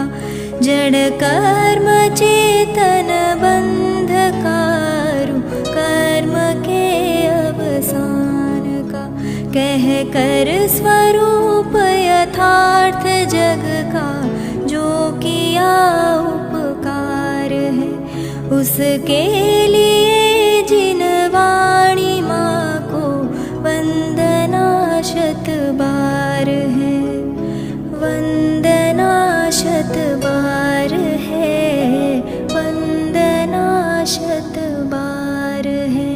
का जड़ कर्म चेतन बंधकारु कर्म के अवसान का कह कर स्वरूप यथार्थ जग का जो किया उपकार है उसके लिए जिन वाणी माँ को वंदना शत बार है वंदना शत बार है वंदना शत बार है।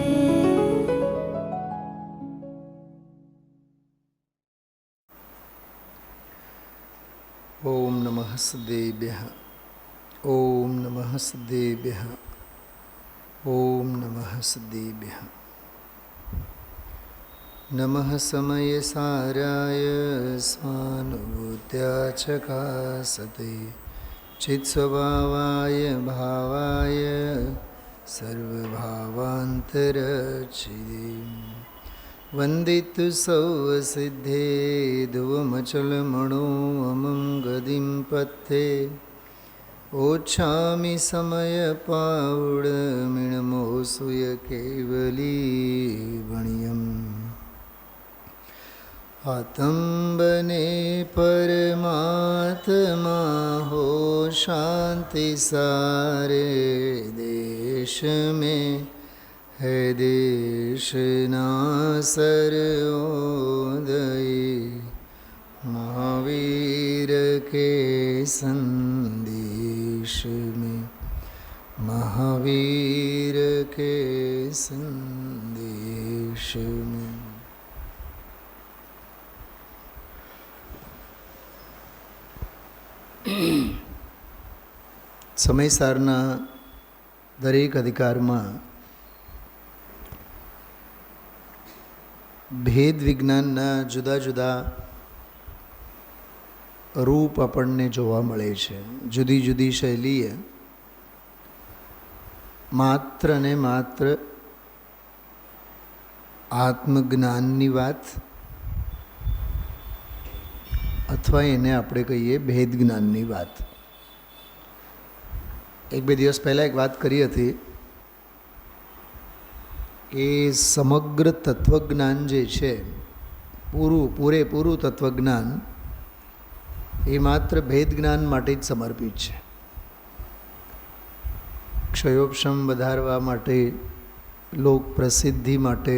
ओम नमः सदेभ्यः ओम नमः सदेभ्यः ओम नमः सदेभ्यः। नमः समय साराय स्वानुभूत्याचकासते चित्स्वभावाय भावाय सर्वभावान्तरचिदे वन्दितु सौसिद्धे ध्रुवमचलमणो अमं गदिं पत्थे ओच्छामि समय पावुडमिणमोसूय केवलीवणियम् आतंबने परमात्मा हो शांति सारे देश में है देश ना सर्वोदय महावीर के संदेश में महावीर के संदेश में। સમયસારના દરેક અધિકારમાં ભેદ વિજ્ઞાનના જુદા જુદા રૂપ આપણને જોવા મળે છે. જુદી જુદી શૈલીએ માત્ર ને માત્ર આત્મજ્ઞાનની વાત અથવા એને આપણે કહીએ ભેદ જ્ઞાનની વાત. એક બે દિવસ પહેલાં એક વાત કરી હતી કે સમગ્ર તત્વજ્ઞાન જે છે પૂરેપૂરું તત્વજ્ઞાન એ માત્ર ભેદ જ્ઞાન માટે જ સમર્પિત છે. ક્ષયોપશમ વધારવા માટે, લોક પ્રસિદ્ધિ માટે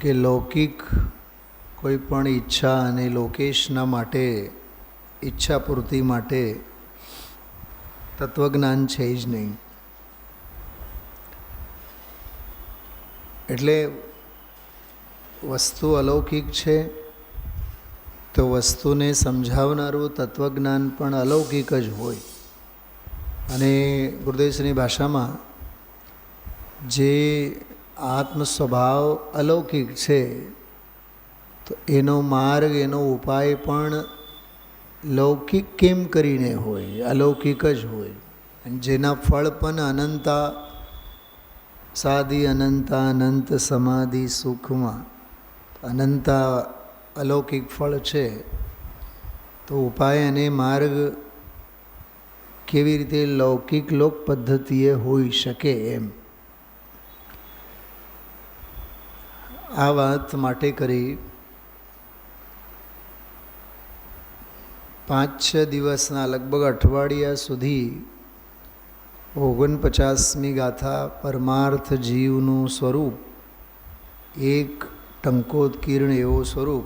કે લૌકિક કોઈ પણ ઈચ્છા અને લોકેશના માટે, ઈચ્છા પૂર્તિ માટે તત્વજ્ઞાન છે જ નહીં. એટલે વસ્તુ અલૌકિક છે તો વસ્તુને સમજાવનારું તત્વજ્ઞાન પણ અલૌકિક જ હોય. અને ગુરુદેવની ભાષામાં જે આત્મ સ્વભાવ અલૌકિક છે તો એનો માર્ગ, એનો ઉપાય પણ લૌકિક કેમ કરીને હોય, અલૌકિક જ હોય. જેના ફળ પણ અનંતા સાધિ અનંતા અનંત સમાધિ સુખમાં અનંતા અલૌકિક ફળ છે. તો ઉપાય અને માર્ગ કેવી રીતે લૌકિક લોક પદ્ધતિએ હોઈ શકે એમ આ વાત માટે કરી 5-6 દિવસના લગભગ અઠવાડિયા સુધી 49મી ગાથા પરમાર્થ જીવનું સ્વરૂપ, એક ટંકોત્કીર્ણ એવો સ્વરૂપ.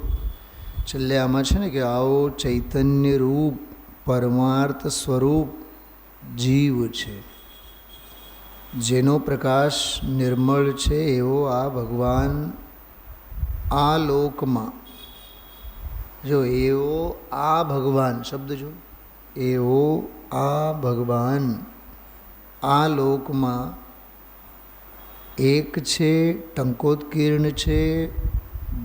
છેલ્લે આમાં છે ને કે આવો ચૈતન્ય રૂપ પરમાર્થ સ્વરૂપ જીવ છે, જેનો પ્રકાશ નિર્મળ છે એવો આ ભગવાન આ લોકમાં, જો એવો આ ભગવાન શબ્દ જો, એવો આ ભગવાન આ લોકમાં એક છે, ટંકોત્કીર્ણ છે,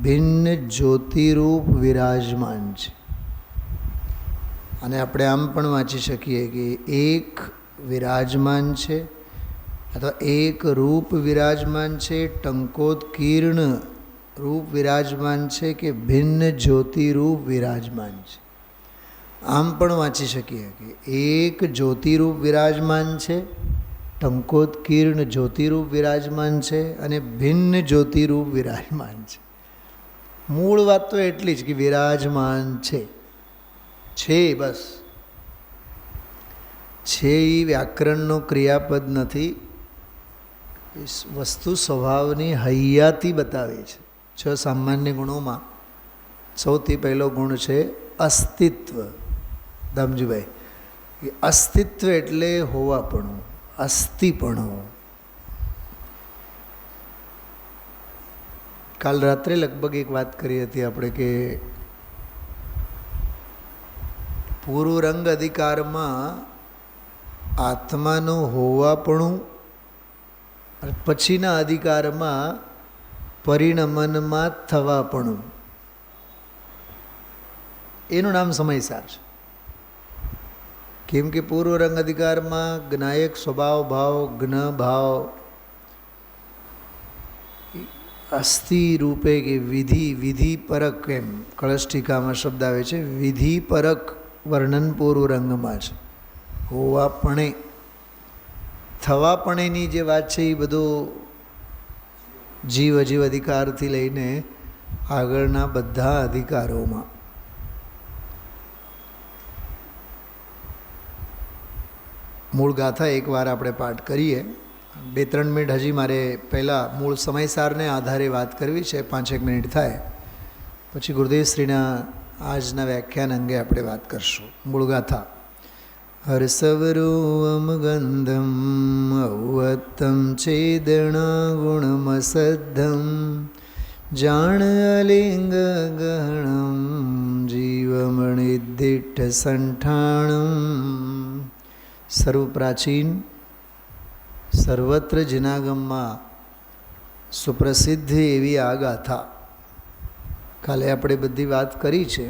ભિન્ન જ્યોતિરૂપ વિરાજમાન છે. અને આપણે આમ પણ વાંચી શકીએ કે એક વિરાજમાન છે અથવા એક રૂપ વિરાજમાન છે, ટંકોત્કીર્ણ રૂપ વિરાજમાન છે કે ભિન્ન જ્યોતિરૂપ વિરાજમાન છે. આમ પણ વાંચી શકીએ કે એક જ્યોતિરૂપ વિરાજમાન છે, ટંકોત્કીર્ણ જ્યોતિરૂપ વિરાજમાન છે અને ભિન્ન જ્યોતિરૂપ વિરાજમાન છે. મૂળ વાત તો એટલી જ કે વિરાજમાન છે બસ. છે એ વ્યાકરણનો ક્રિયાપદ નથી, વસ્તુ સ્વભાવની હૈયાથી બતાવે છે. 6 સામાન્ય ગુણોમાં સૌથી પહેલો ગુણ છે અસ્તિત્વ. દામજીભાઈ, એ અસ્તિત્વ એટલે હોવાપણું, અસ્થિપણું. કાલ રાત્રે લગભગ એક વાત કરી હતી આપણે કે પૂર્વરંગ અધિકારમાં આત્માનું હોવાપણું અને પછીના અધિકારમાં પરિણમનમાં થવાપણું, એનું નામ સમયસાર છે. કેમ કે પૂર્વરંગ અધિકારમાં જ્ઞાયક સ્વભાવ ભાવ, જ્ઞ ભાવ અસ્થિ રૂપે કે વિધિપરક, એમ કળષ્ટિકામાં શબ્દ આવે છે, વિધિપરક વર્ણન પૂર્વરંગમાં છે. હોવાપણે થવાપણેની જે વાત છે એ બધું જીવ અજીવ અધિકારથી લઈને આગળના બધા અધિકારોમાં. મૂળ ગાથા એકવાર આપણે પાઠ કરીએ. 2-3 મિનિટ હજી મારે પહેલાં મૂળ સમયસારને આધારે વાત કરવી છે. 5-1 મિનિટ થાય પછી ગુરુદેવશ્રીના આજના વ્યાખ્યાન અંગે આપણે વાત કરશું. મૂળ ગાથા. હરસવરોમ ગંધમ અવત્તમ છેદણા ગુણમસદ્ધમ જાણ અલિંગ ગહણમ જીવમણિદિઠ સંઠાણમ. સર્વ પ્રાચીન, સર્વત્ર જનાગમમાં સુપ્રસિદ્ધ એવી આ ગાથા. કાલે આપણે બધી વાત કરી છે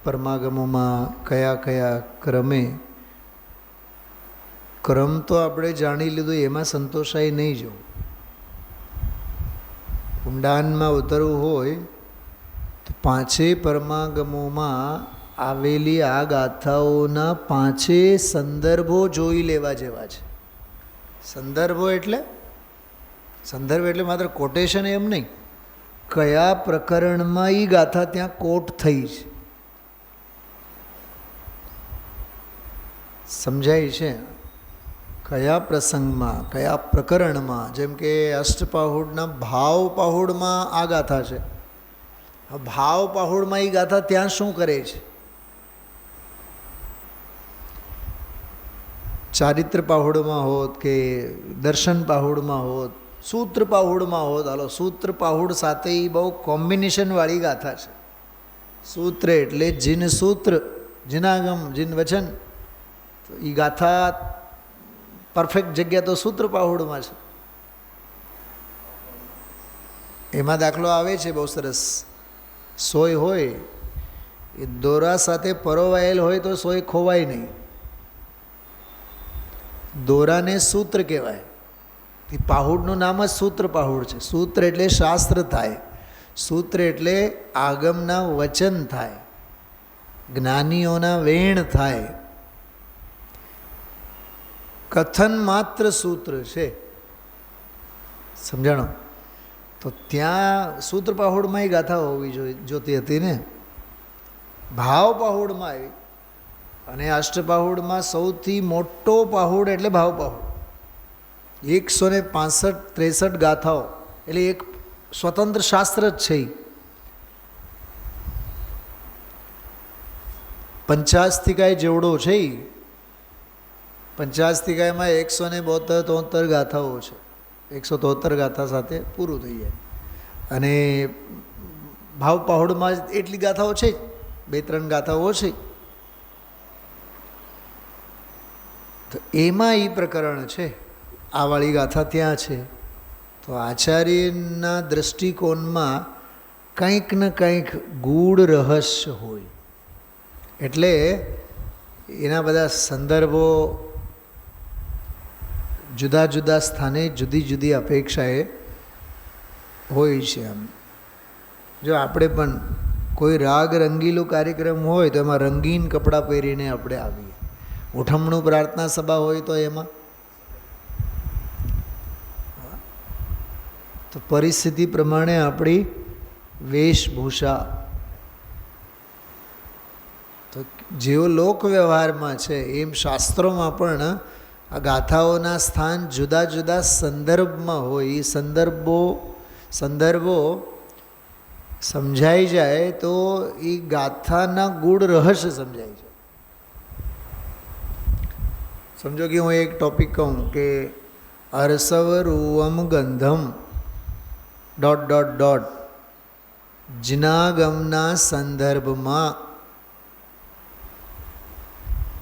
પરમાગમોમાં કયા કયા ક્રમે. ક્રમ તો આપણે જાણી લીધું, એમાં સંતોષાય નહીં. જો ઊંડાણમાં ઉતરવું હોય તો 5 પરમાગમોમાં આવેલી આ ગાથાઓના 5 સંદર્ભો જોઈ લેવા જેવા છે. સંદર્ભો એટલે માત્ર કોટેશન એમ નહીં, કયા પ્રકરણમાં એ ગાથા ત્યાં કોટ થઈ છે. સમજાય છે? કયા પ્રસંગમાં, કયા પ્રકરણમાં. જેમ કે અષ્ટપાહુડના ભાવ પાહુડમાં આ ગાથા છે. ભાવ પાહુડમાં એ ગાથા ત્યાં શું કરે છે? ચારિત્ર પાહુડમાં હોત કે દર્શન પાહુડમાં હોત, સૂત્ર પાહુડમાં હોત. હાલો, સૂત્ર પાહુડ સાથે એ બહુ કોમ્બિનેશનવાળી ગાથા છે. સૂત્ર એટલે જીન સૂત્ર, જીનાગમ, જીન વચન. તો એ ગાથા પરફેક્ટ જગ્યા તો સૂત્ર પાહુડમાં છે. એમાં દાખલો આવે છે બહુ સરસ. સોય હોય એ દોરા સાથે પરોવાયેલ હોય તો સોય ખોવાય નહીં. દોરાને સૂત્ર કહેવાય. એ પાહુડનું નામ જ સૂત્ર પાહુડ છે. સૂત્ર એટલે શાસ્ત્ર થાય, સૂત્ર એટલે આગમના વચન થાય, જ્ઞાનીઓના વેણ થાય. કથન માત્ર સૂત્ર છે. સમજાણો? તો ત્યાં સૂત્ર પાહુડમાં એ ગાથા હોવી જોતી હતી ને. ભાવ પાહુડમાં આવી. અને અષ્ટપાહુડમાં સૌથી મોટો પાહુડ એટલે ભાવ પાહુડ. 165-63 ગાથાઓ એટલે એક સ્વતંત્ર શાસ્ત્ર જ છે. પંચાસ્તિકાય જેવડો છે. પંચાસ્તિકાયમાં 172-73 ગાથાઓ છે. 173 ગાથા સાથે પૂરું થઈ જાય. અને ભાવ પાહુડમાં એટલી ગાથાઓ છે, 2-3 ગાથાઓ છે. તો એમાં એ પ્રકરણ છે, આ વાળી ગાથા ત્યાં છે. તો આચાર્યના દૃષ્ટિકોણમાં કંઈક ને કંઈક ગૂઢ રહસ્ય હોય. એટલે એના બધા સંદર્ભો જુદા જુદા સ્થાને જુદી જુદી અપેક્ષાએ હોય છે. આમ જો આપણે પણ કોઈ રાગ રંગીલો કાર્યક્રમ હોય તો એમાં રંગીન કપડાં પહેરીને આપણે આવીએ. ઉઠમણું પ્રાર્થના સભા હોય તો એમાં તો પરિસ્થિતિ પ્રમાણે આપણી વેશભૂષા તો જેવો લોક વ્યવહારમાં છે એમ શાસ્ત્રોમાં પણ આ ગાથાઓના સ્થાન જુદા જુદા સંદર્ભમાં હોય. એ સંદર્ભો સમજાઈ જાય તો એ ગાથાના ગૂઢ રહસ્ય સમજાય છે. સમજો કે હું એક ટૉપિક કહું કે અરસવરૂવમ ગંધમ ... જિનાગમના સંદર્ભમાં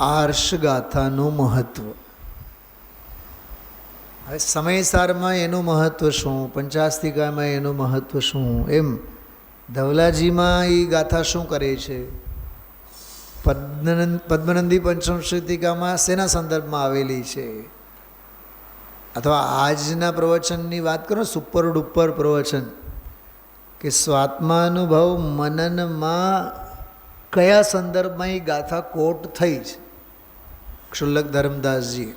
આર્ષગાથાનું મહત્ત્વ. હવે સમયસારમાં એનું મહત્ત્વ શું, પંચાસ્તિકામાં એનું મહત્ત્વ શું, એમ ધવલાજીમાં એ ગાથા શું કરે છે, પદ્મનંદી પંચમશ્રુતિકામાં શેના સંદર્ભમાં આવેલી છે, અથવા આજના પ્રવચનની વાત કરો, સુપર ડુપર પ્રવચન કે સ્વાત્માનુભવ મનનમાં કયા સંદર્ભમાં એ ગાથા કોટ થઈ છે ક્ષુલ્લક ધર્મદાસજી,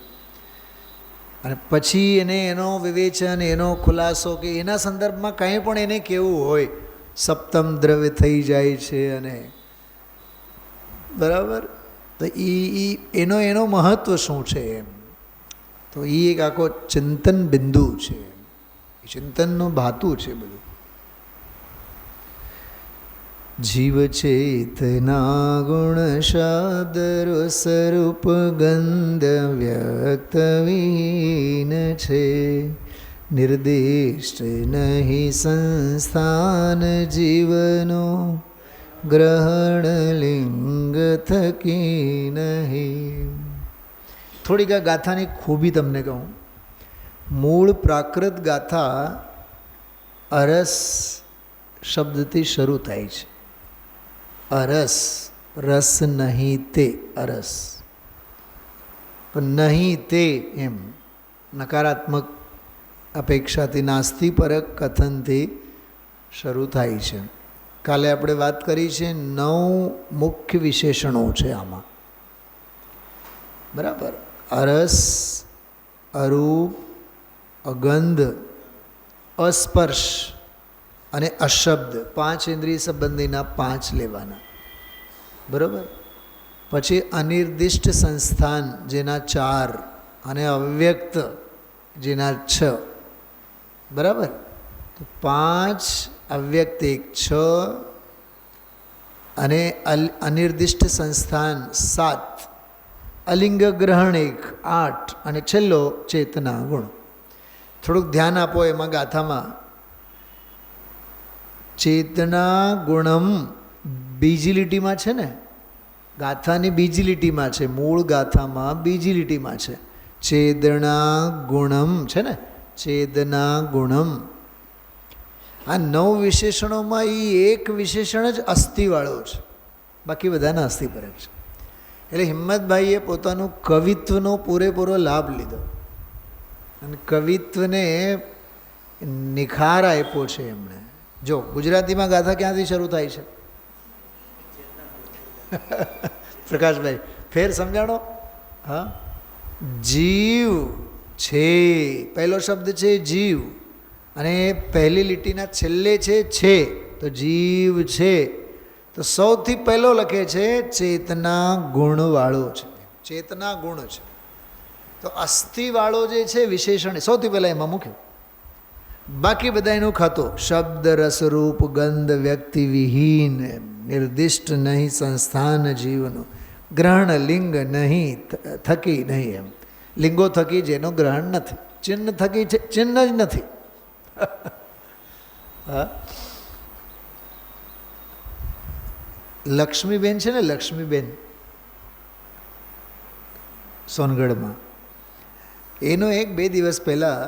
અને પછી એનો વિવેચન, એનો ખુલાસો કે એના સંદર્ભમાં કંઈ પણ એને કેવું હોય, સપ્તમ દ્રવ્ય થઈ જાય છે અને બરાબર, તો એનો મહત્ત્વ શું છે એમ. તો એ એક આખો ચિંતન બિંદુ છે, ચિંતનનું ભાતું છે બધું. જીવ ચેતના ગુણ શબ્દ સ્વરૂપ ગંધ વ્યક્ત વિહીન છે, નિર્દિષ્ટ નહીં સંસ્થાન જીવનો ગ્રહણ લિંગ થકી નહીં. થોડીક આ ગાથાની ખૂબી તમને કહું. મૂળ પ્રાકૃત ગાથા અરસ શબ્દથી શરૂ થાય છે. અરસ, રસ નહીં તે અરસ, પણ નહીં તે એમ નકારાત્મક અપેક્ષાથી નાસ્તિપરક કથનથી શરૂ થાય છે. કાલે આપણે વાત કરી છે 9 મુખ્ય વિશેષણો છે આમાં, બરાબર. અરસ, અરૂપ, અગંધ, અસ્પર્શ અને અશબ્દ, 5 ઇન્દ્રિય સંબંધીના 5 લેવાના, બરાબર. પછી અનિર્દિષ્ટ સંસ્થાન જેના 4 અને અવ્યક્ત જેના 6, બરાબર. તો 5 અવ્યક્ત 6 અને અનિર્દિષ્ટ સંસ્થાન 7, અલિંગ ગ્રહણ 1, 8 અને છેલ્લો ચેતના ગુણ. થોડુંક ધ્યાન આપો એમાં ગાથામાં. ચેતના ગુણમ બીજી લીટીમાં છે ને, ગાથાની બીજી લીટીમાં છે, મૂળ ગાથામાં બીજી લીટીમાં છે. ચેદના ગુણમ છે ને, ચેદના ગુણમ. આ 9 વિશેષણોમાં એ એક વિશેષણ જ અસ્થિવાળો છે, બાકી બધાના અસ્થિપરક છે. એટલે હિંમતભાઈએ પોતાનું કવિત્વનો પૂરેપૂરો લાભ લીધો અને કવિત્વને નિખાર આપ્યો છે એમણે. જો ગુજરાતીમાં ગાથા ક્યાંથી શરૂ થાય છે પ્રકાશભાઈ, ફેર સમજાણો. હા, જીવ છે, પહેલો શબ્દ છે જીવ, અને પહેલી લીટીના છેલ્લે છે, તો જીવ છે. તો સૌથી પહેલો લખે છે ચેતના ગુણવાળો છે, ચેતના ગુણ છે. તો અસ્થિવાળો જે છે વિશેષણ સૌથી પહેલાં એમાં મૂક્યો, બાકી બધા એનું ખાતો. શબ્દ રસરૂપ ગંધ વ્યક્તિ વિહીન, નિર્દિષ્ટ નહીં સંસ્થાન જીવનું, ગ્રહણ લિંગ નહીં થકી નહીં. એમ લિંગો થકી જેનું ગ્રહણ નથી, ચિહ્ન થકી ચિહ્ન જ નથી. હા, લક્ષ્મીબેન છે ને, લક્ષ્મીબેન સોનગઢમાં, એનો 1-2 દિવસ પહેલાં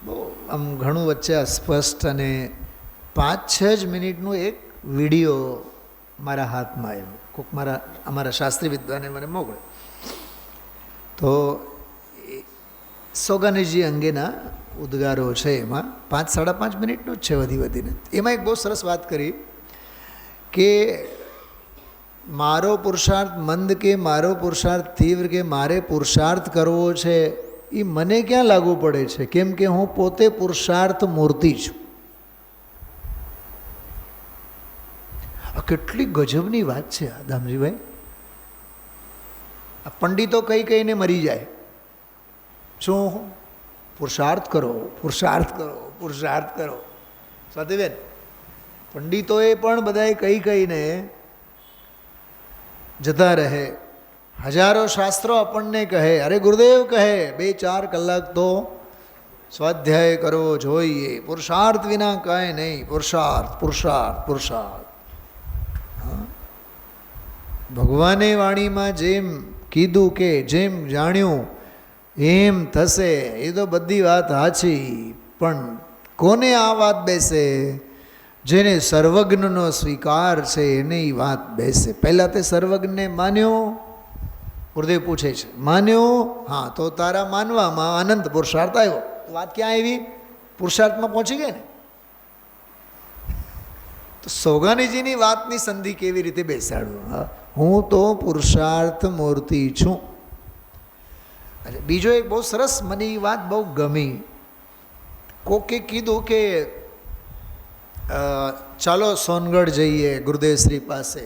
બહુ આમ ઘણું વચ્ચે અસ્પષ્ટ અને 5-6 જ મિનિટનું એક વિડીયો મારા હાથમાં આવ્યો. કોઈક અમારા શાસ્ત્રી વિદ્વાને મને મોકલ્યો. તો સોગાનીજી અંગેના ઉદ્ગારો છે એમાં 5-5.5 મિનિટનો જ છે વધી વધીને. એમાં એક બહુ સરસ વાત કરી કે મારો પુરુષાર્થ મંદ કે મારો પુરુષાર્થ તીવ્ર કે મારે પુરુષાર્થ કરવો છે એ મને ક્યાં લાગુ પડે છે, કેમ કે હું પોતે પુરુષાર્થ મૂર્તિ છું. આ કેટલી ગજબની વાત છે આ દામજીભાઈ. આ પંડિતો કઈ કહીને મરી જાય. શું? પુરુષાર્થ કરો, પુરુષાર્થ કરો, પુરુષાર્થ કરો. સ્વાતિબેન, પંડિતોએ પણ બધાએ કઈ કહીને જતા રહે. હજારો શાસ્ત્રો આપણને કહે, અરે ગુરુદેવ કહે 2-4 કલાક તો સ્વાધ્યાય કરવો જોઈએ, પુરુષાર્થ વિના કાંઈ નહીં, પુરુષાર્થ પુરુષાર્થ પુરુષાર્થ. ભગવાને વાણીમાં જેમ કીધું કે જેમ જાણ્યું એમ થશે, એ તો બધી વાત સાચી, પણ કોને આ વાત બેસે? જેને સર્વજ્ઞનો સ્વીકાર છે એને એ વાત બેસે. પહેલાં તે સર્વજ્ઞને માન્યો? ગુરુદેવ પૂછે છે, માન્યો? હા, તો તારા માનવામાં અનંત પુરુષાર્થ આવ્યો. વાત ક્યાં આવી? પુરુષાર્થમાં પહોંચી ગઈ ને. તો સોગાનીજીની વાતની સંધિ કેવી રીતે બેસાડવું? હું તો પુરુષાર્થ મૂર્તિ છું. બીજો એક બહુ સરસ, મને એ વાત બહુ ગમી. કોકે કીધું કે ચાલો સોનગઢ જઈએ ગુરુદેવશ્રી પાસે.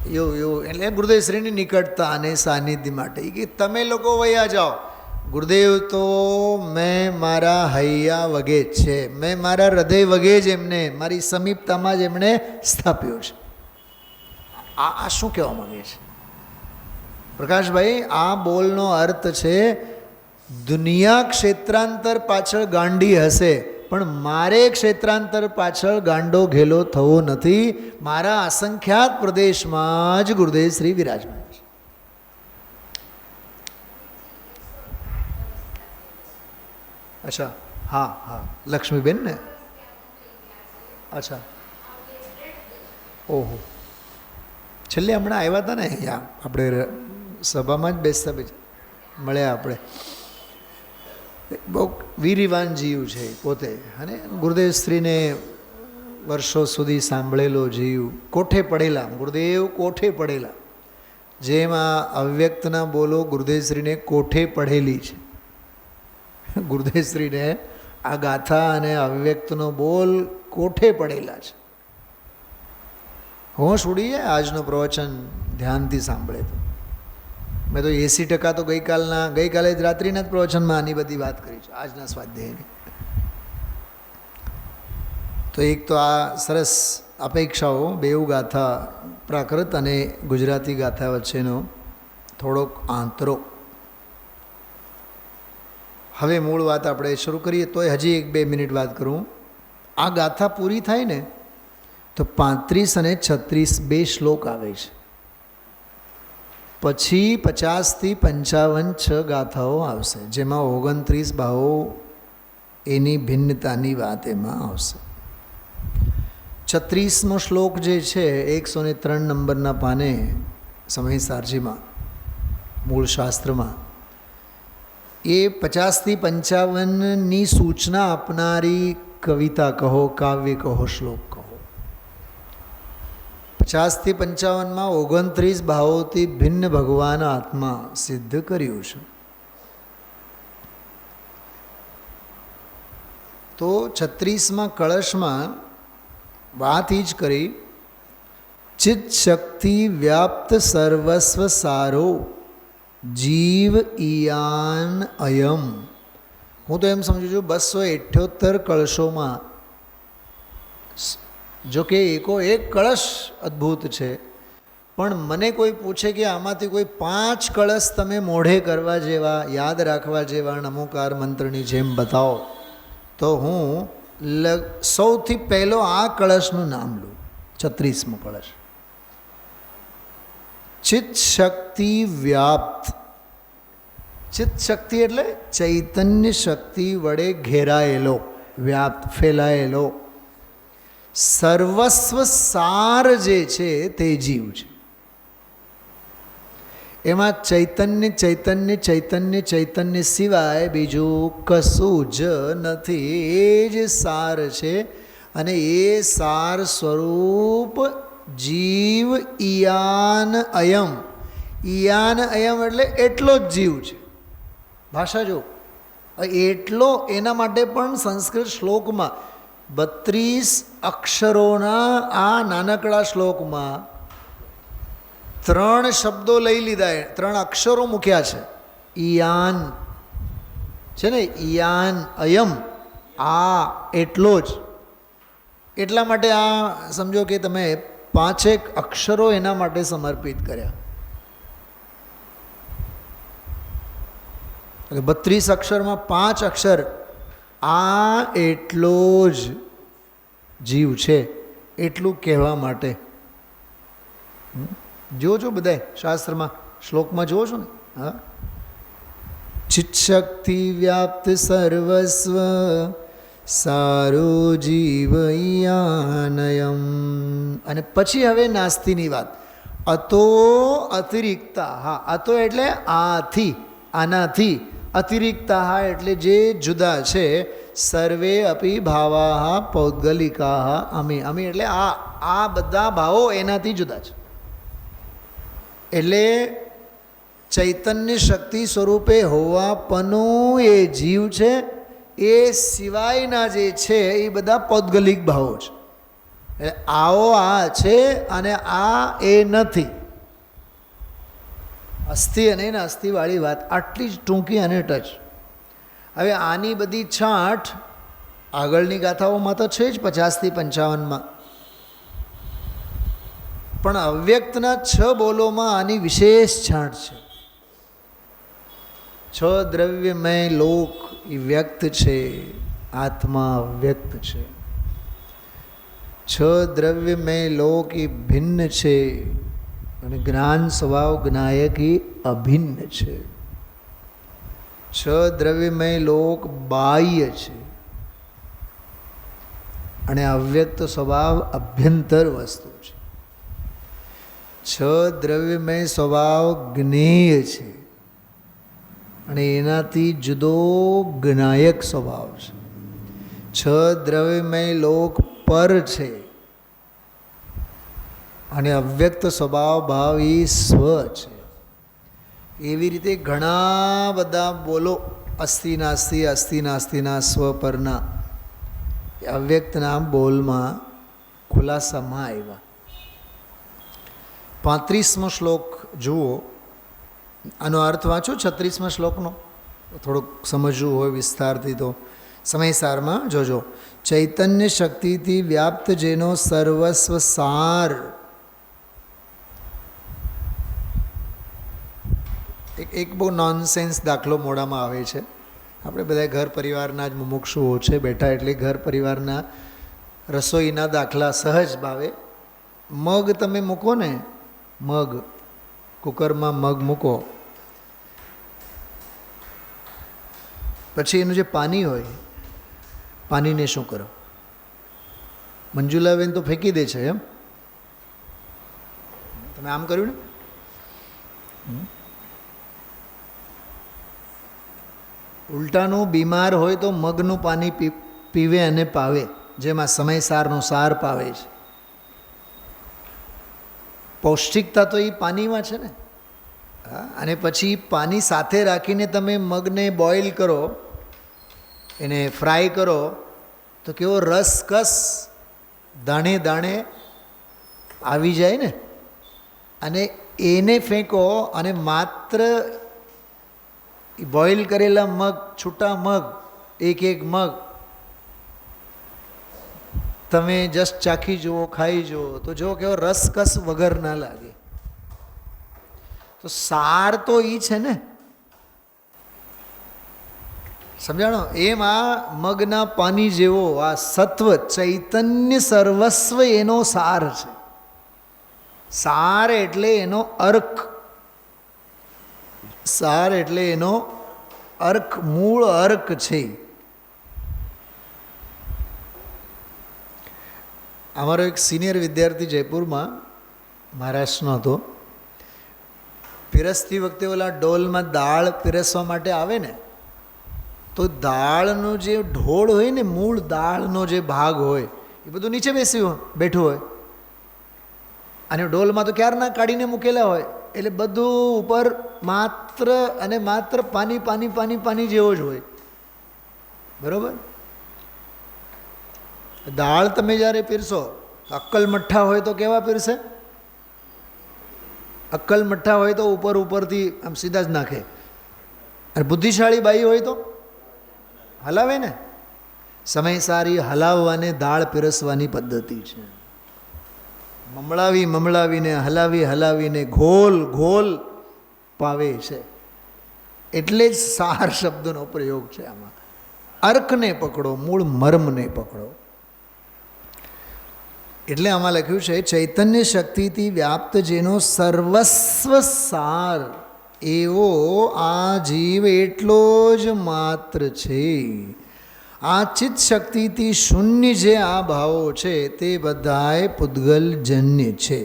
એવું એટલે ગુરુદેવશ્રીની નિકટતા અને સાનિધ્ય માટે કે તમે લોકો વયા જાઓ. ગુરુદેવ તો મેં મારા હૈયા વગે જ છે, મેં મારા હૃદય વગે જ એમને મારી સમીપતામાં જ એમણે સ્થાપ્યો છે. આ શું કહેવા માગે છે પ્રકાશભાઈ? આ બોલનો અર્થ છે દુનિયા ક્ષેત્રાંતર પાછળ ગાંડી હશે, પણ મારે ક્ષેત્રાંતર પાછળ ગાંડો ઘેલો થવો નથી. મારા અસંખ્યાત પ્રદેશમાં જ ગુરુદેવ શ્રી વિરાજમાન છે. અચ્છા, હા હા, લક્ષ્મીબેન ને? અચ્છા, ઓહો, છેલ્લે હમણાં આવ્યા હતા ને અહીંયા આપણે સભામાં જ બેસતા મળ્યા આપણે. બહુ વીરીવાન જીવ છે પોતે, અને ગુરુદેવશ્રીને વર્ષો સુધી સાંભળેલો જીવ. કોઠે પડેલા ગુરુદેવ, કોઠે પડેલા. જેમાં અવ્યક્તના બોલો ગુરુદેવશ્રીને કોઠે પડેલી છે. ગુરુદેવશ્રીને આ ગાથા અને અવ્યક્તનો બોલ કોઠે પડેલા છે. હોશ ઉડી જાય આજનો પ્રવચન ધ્યાનથી સાંભળે તો. મેં તો 80% તો ગઈકાલે જ રાત્રિના જ પ્રવચનમાં આની બધી વાત કરી છે, આજના સ્વાધ્યાયની. તો એક તો આ સરસ અપેક્ષાઓ, બેઉ ગાથા, પ્રાકૃત અને ગુજરાતી ગાથા વચ્ચેનો થોડોક આંતરો. હવે મૂળ વાત આપણે શરૂ કરીએ. તોય હજી 1-2 મિનિટ વાત કરું. આ ગાથા પૂરી થાય ને તો 35 અને 36 2 શ્લોક આવે છે. પછી 50 થી 55 6 ગાથાઓ આવશે, જેમાં 29 ભાવો એની ભિન્નતાની વાત એમાં આવશે. 36મો શ્લોક જે છે 103 નંબરના પાને સમયસારજીમાં મૂળ શાસ્ત્રમાં, એ 50 થી 55ની સૂચના આપનારી કવિતા કહો, કાવ્ય કહો, શ્લોક કહો. 50 થી 55માં 29 ભાવોથી ભિન્ન ભગવાન આત્મા સિદ્ધ કર્યું છે. તો 36માં કળશમાં વાત એ જ કરી, ચિત્ત શક્તિ વ્યાપ્ત સર્વસ્વ સારો જીવ ઈયાન અયમ. હું તો એમ સમજુ છું 278 કળશોમાં, જો કે એકો એક કળશ અદ્ભુત છે, પણ મને કોઈ પૂછે કે આમાંથી કોઈ 5 કળશ તમે મોઢે કરવા જેવા, યાદ રાખવા જેવા નમોકાર મંત્રની જેમ બતાવો, તો હું સૌથી પહેલો આ કળશનું નામ લઉં. 36મો કળશ, ચિત્ત શક્તિ વ્યાપ્ત. ચિત્ત શક્તિ એટલે ચૈતન્ય શક્તિ વડે ઘેરાયેલો, વ્યાપ્ત, ફેલાયેલો. સર્વસ્વ સાર જે છે તે જીવ છે. એમાં ચૈતન્ય ચૈતન્ય ચૈતન્ય ચૈતન્ય સિવાય બીજું કશું જ નથી. એ જ સાર છે અને એ સાર સ્વરૂપ જીવ ઈયાન અયમ. ઈયાન અયમ એટલે એટલો જ જીવ છે. ભાષા જો એટલો, એના માટે પણ સંસ્કૃત શ્લોકમાં 32 અક્ષરોના આ નાનકડા શ્લોકમાં 3 શબ્દો લઈ લીધા, 3 અક્ષરો મૂક્યા છે. ઈયાન છે ને, ઈયાન અયમ, આ એટલો જ. એટલા માટે આ સમજો કે તમે 5 અક્ષરો એના માટે સમર્પિત કર્યા. એટલે 32 અક્ષરમાં 5 અક્ષર આ એટલો જ જીવ છે એટલું કહેવા માટે. જોજો બધાય શાસ્ત્રમાં શ્લોકમાં જોવો છો ને. હા, ચિત્શક્તિ વ્યાપ્ત સર્વસ્વ સારો જીવયાનયમ. અને પછી હવે નાસ્તિની વાત. અતો અતિરિક્તા. હા, અતો એટલે આથી, આનાથી. અતિરિક્તા એટલે જે જુદા છે. સર્વે અપી ભાવા પૌદ્ગલિકા અમી. અમી એટલે આ બધા ભાવો એનાથી જુદા છે. એટલે ચૈતન્ય શક્તિ સ્વરૂપે હોવાપનું એ જીવ છે. એ સિવાયના જે છે એ બધા પૌદ્ગલિક ભાવો છે. એટલે આવો આ છે અને આ એ નથી. અસ્થિ અને નાસ્તિવાળી વાત આટલી જ ટૂંકી અને ટચ. હવે આની બધી છાંટ આગળની ગાથાઓમાં તો છે જ 50 થી 55માં, પણ અવ્યક્તના 6 બોલોમાં આની વિશેષ છાંટ છે. 6 દ્રવ્યમય લોક એ વ્યક્ત છે, આત્મા વ્યક્ત છે. 6 દ્રવ્યમય લોક એ ભિન્ન છે અને જ્ઞાન સ્વભાવ જ્ઞાયક એ અભિન્ન છે. 6 દ્રવ્યમય લોક બાહ્ય છે અને અવ્યક્ત સ્વભાવ અભ્યંતર વસ્તુ છે. 6 દ્રવ્યમય સ્વભાવ જ્ઞેય છે અને એનાથી જુદો જ્ઞાયક સ્વભાવ છે. 6 દ્રવ્યમય લોક પર છે અને અવ્યક્ત સ્વભાવ ભાવ એ સ્વ છે. એવી રીતે ઘણા બધા બોલો અસ્થિ નાસ્તિ, અસ્થિ નાસ્તિના સ્વ પરના અવ્યક્તના બોલમાં ખુલાસામાં આવ્યા. 35મો શ્લોક જુઓ, આનો અર્થ વાંચો 36મા શ્લોકનો, થોડુંક સમજવું હોય વિસ્તારથી તો સમયસારમાં જોજો. ચૈતન્ય શક્તિથી વ્યાપ્ત જેનો સર્વસ્વ સાર. એક બહુ નોનસેન્સ દાખલો મોડામાં આવે છે. આપણે બધા ઘર પરિવારના જ મુમુક્ષુઓ છે બેઠા, એટલે ઘર પરિવારના રસોઈના દાખલા સહજ ભાવે. મગ તમે મૂકો ને, મગ કુકરમાં મગ મૂકો, પછી એનું જે પાણી હોય, પાણીને શું કરો? મંજુલાબેન તો ફેંકી દે છે. એમ તમે આમ કર્યું ને? ઉલટાનું બીમાર હોય તો મગનું પાણી પીવે અને પાવે, જેમાં સમયસારનો સાર પાવે છે. પૌષ્ટિકતા તો એ પાણીમાં છે ને. અને પછી પાણી સાથે રાખીને તમે મગને બોઇલ કરો, એને ફ્રાય કરો, તો કેવો રસકસ દાણે દાણે આવી જાય ને. અને એને ફેંકો અને માત્ર બોઇલ કરેલા મગ, છૂટા મગ, એક મગ તમે જસ્ટ ચાખી જુઓ, ખાઈ જુઓ, તો જો કેવો રસકસ વગર ના લાગે. તો સાર તો એ છે ને, સમજાણો? એમ આ મગના પાણી જેવો આ સત્વ ચૈતન્ય સર્વસ્વ એનો સાર છે. સાર એટલે એનો અર્ક, સાર એટલે એનો અર્ક, મૂળ અર્ક છે. અમારો એક સિનિયર વિદ્યાર્થી જયપુરમાં મહારાષ્ટ્રનો હતો. પીરસતી વખતે ઓલા ડોલમાં દાળ પીરસવા માટે આવે ને, તો દાળનો જે ઢોળ હોય ને, મૂળ દાળનો જે ભાગ હોય એ બધું નીચે બેઠું હોય, અને ડોલમાં તો ક્યારના કાઢીને મૂકેલા હોય, એટલે બધું ઉપર માત્ર અને માત્ર પાણી પાણી પાણી પાણી જેવો જ હોય. બરાબર? દાળ તમે જ્યારે પીરસો, અક્કલ મઠ્ઠા હોય તો કેવા પીરસે? અક્કલ મઠ્ઠા હોય તો ઉપર ઉપરથી આમ સીધા જ નાખે, અને બુદ્ધિશાળી બાઈ હોય તો હલાવે ને. સમય સારી હલાવવાને દાળ પીરસવાની પદ્ધતિ છે. મમળાવીને હલાવીને ઘોલ ઘોલ પાવે છે. એટલે જ સાર શબ્દનો પ્રયોગ છે આમાં. અર્કને પકડો, મૂળ મર્મને પકડો. એટલે આમાં લખ્યું છે, ચૈતન્ય શક્તિથી વ્યાપ્ત જેનો સર્વસ્વ સાર એવો આ જીવ એટલો જ માત્ર છે. આ ચિત્ત શક્તિથી શૂન્ય જે આ ભાવો છે તે બધાએ પૂદગલજન્ય છે,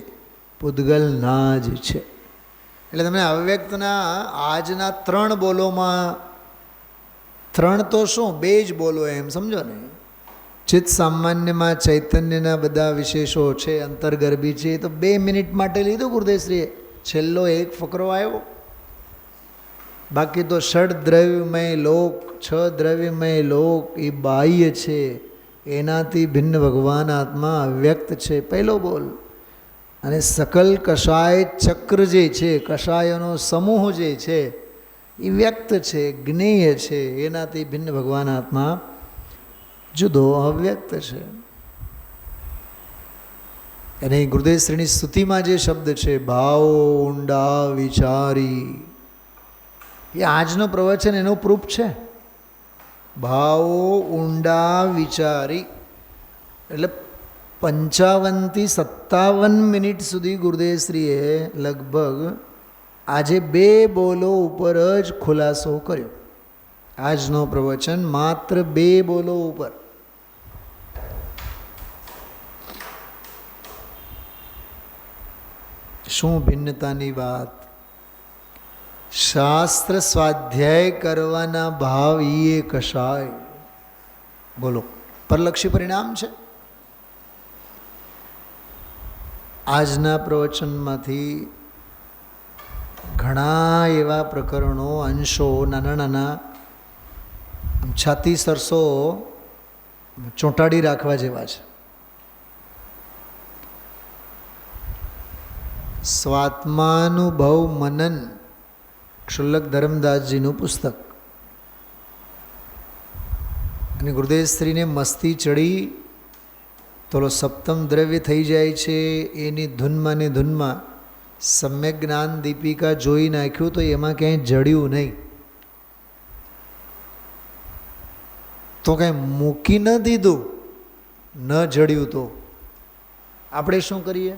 પૂદગલના જ છે. એટલે તમે અવ્યક્તના આજના 3 બોલોમાં, 3 તો શું 2 જ બોલો એમ સમજો ને. ચિત્ત સામાન્યમાં ચૈતન્યના બધા વિશેષો છે, અંતર્ગર્ભી છે, તો 2 મિનિટ માટે લીધું ગુરુદેવશ્રીએ. છેલ્લો એક ફકરો આવ્યો. બાકી તો ષડ દ્રવ્યમય લોક, 6 દ્રવ્યમય લોક એ બાહ્ય છે, એનાથી ભિન્ન ભગવાન આત્મા અવ્યક્ત છે, પહેલો બોલ. અને સકલ કષાય ચક્ર જે છે, કષાયોનો સમૂહ જે છે એ વ્યક્ત છે, જ્ઞેય છે, એનાથી ભિન્ન ભગવાન આત્મા જુદો અવ્યક્ત છે. અને ગુરુદેવશ્રીની સ્તુતિમાં જે શબ્દ છે ભાવો ઊંડા વિચારી, એ આજનો પ્રવચન એનો પ્રૂફ છે. ભાવો ઊંડા વિચારી એટલે 55 થી 57 મિનિટ સુધી ગુરુદેવશ્રીએ લગભગ આજે 2 બોલો ઉપર જ ખુલાસો કર્યો. આજનો પ્રવચન માત્ર 2 બોલો ઉપર. શું ભિન્નતાની વાત! શાસ્ત્ર સ્વાધ્યાય કરવાના ભાવ એ કશાય. બોલો, પરલક્ષી પરિણામ છે. આજના પ્રવચનમાંથી ઘણા એવા પ્રકરણો, અંશો, નાના નાના છાતી સરસો ચોંટાડી રાખવા જેવા છે. સ્વાત્માનુભવ મનન, ક્ષુલ્લક ધર્મદાસજીનું પુસ્તક. અને ગુરુદેવશ્રીને મસ્તી ચડી તો સપ્તમ દ્રવ્ય થઈ જાય છે. એની ધૂનમાં ને ધૂનમાં સમ્યક જ્ઞાન દીપિકા જોઈ નાખ્યું તો એમાં ક્યાંય જડ્યું નહીં. તો કાંઈ મૂકી ન દીધું, ન જડ્યું તો આપણે શું કરીએ?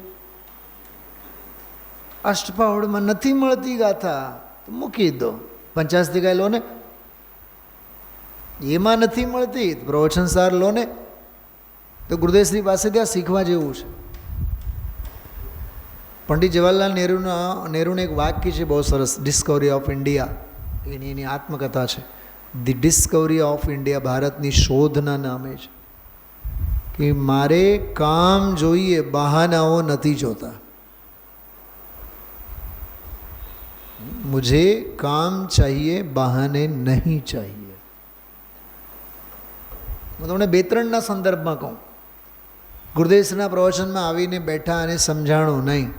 અષ્ટપાવડમાં નથી મળતી ગાથા તો મૂકી દો. 50 લો ને, એમાં નથી મળતી પ્રવચન સાર લો ને. તો ગુરુદેવશ્રી પાસે ત્યાં શીખવા જેવું છે. પંડિત જવાહરલાલ નહેરુનું એક વાક્ય છે બહુ સરસ, ડિસ્કવરી ઓફ ઇન્ડિયા. એની આત્મકથા છે, ધી ડિસ્કવરી ઓફ ઇન્ડિયા, ભારતની શોધના નામે છે. કે મારે કામ જોઈએ, બહાનાઓ નથી જોતા. मुझे काम चाहिए, बहाने नहीं चाहिए. હું તમને 2-3ના સંદર્ભમાં કહું. ગુરુદેવશ્રીના પ્રવચનમાં આવીને બેઠા અને સમજાણું નહીં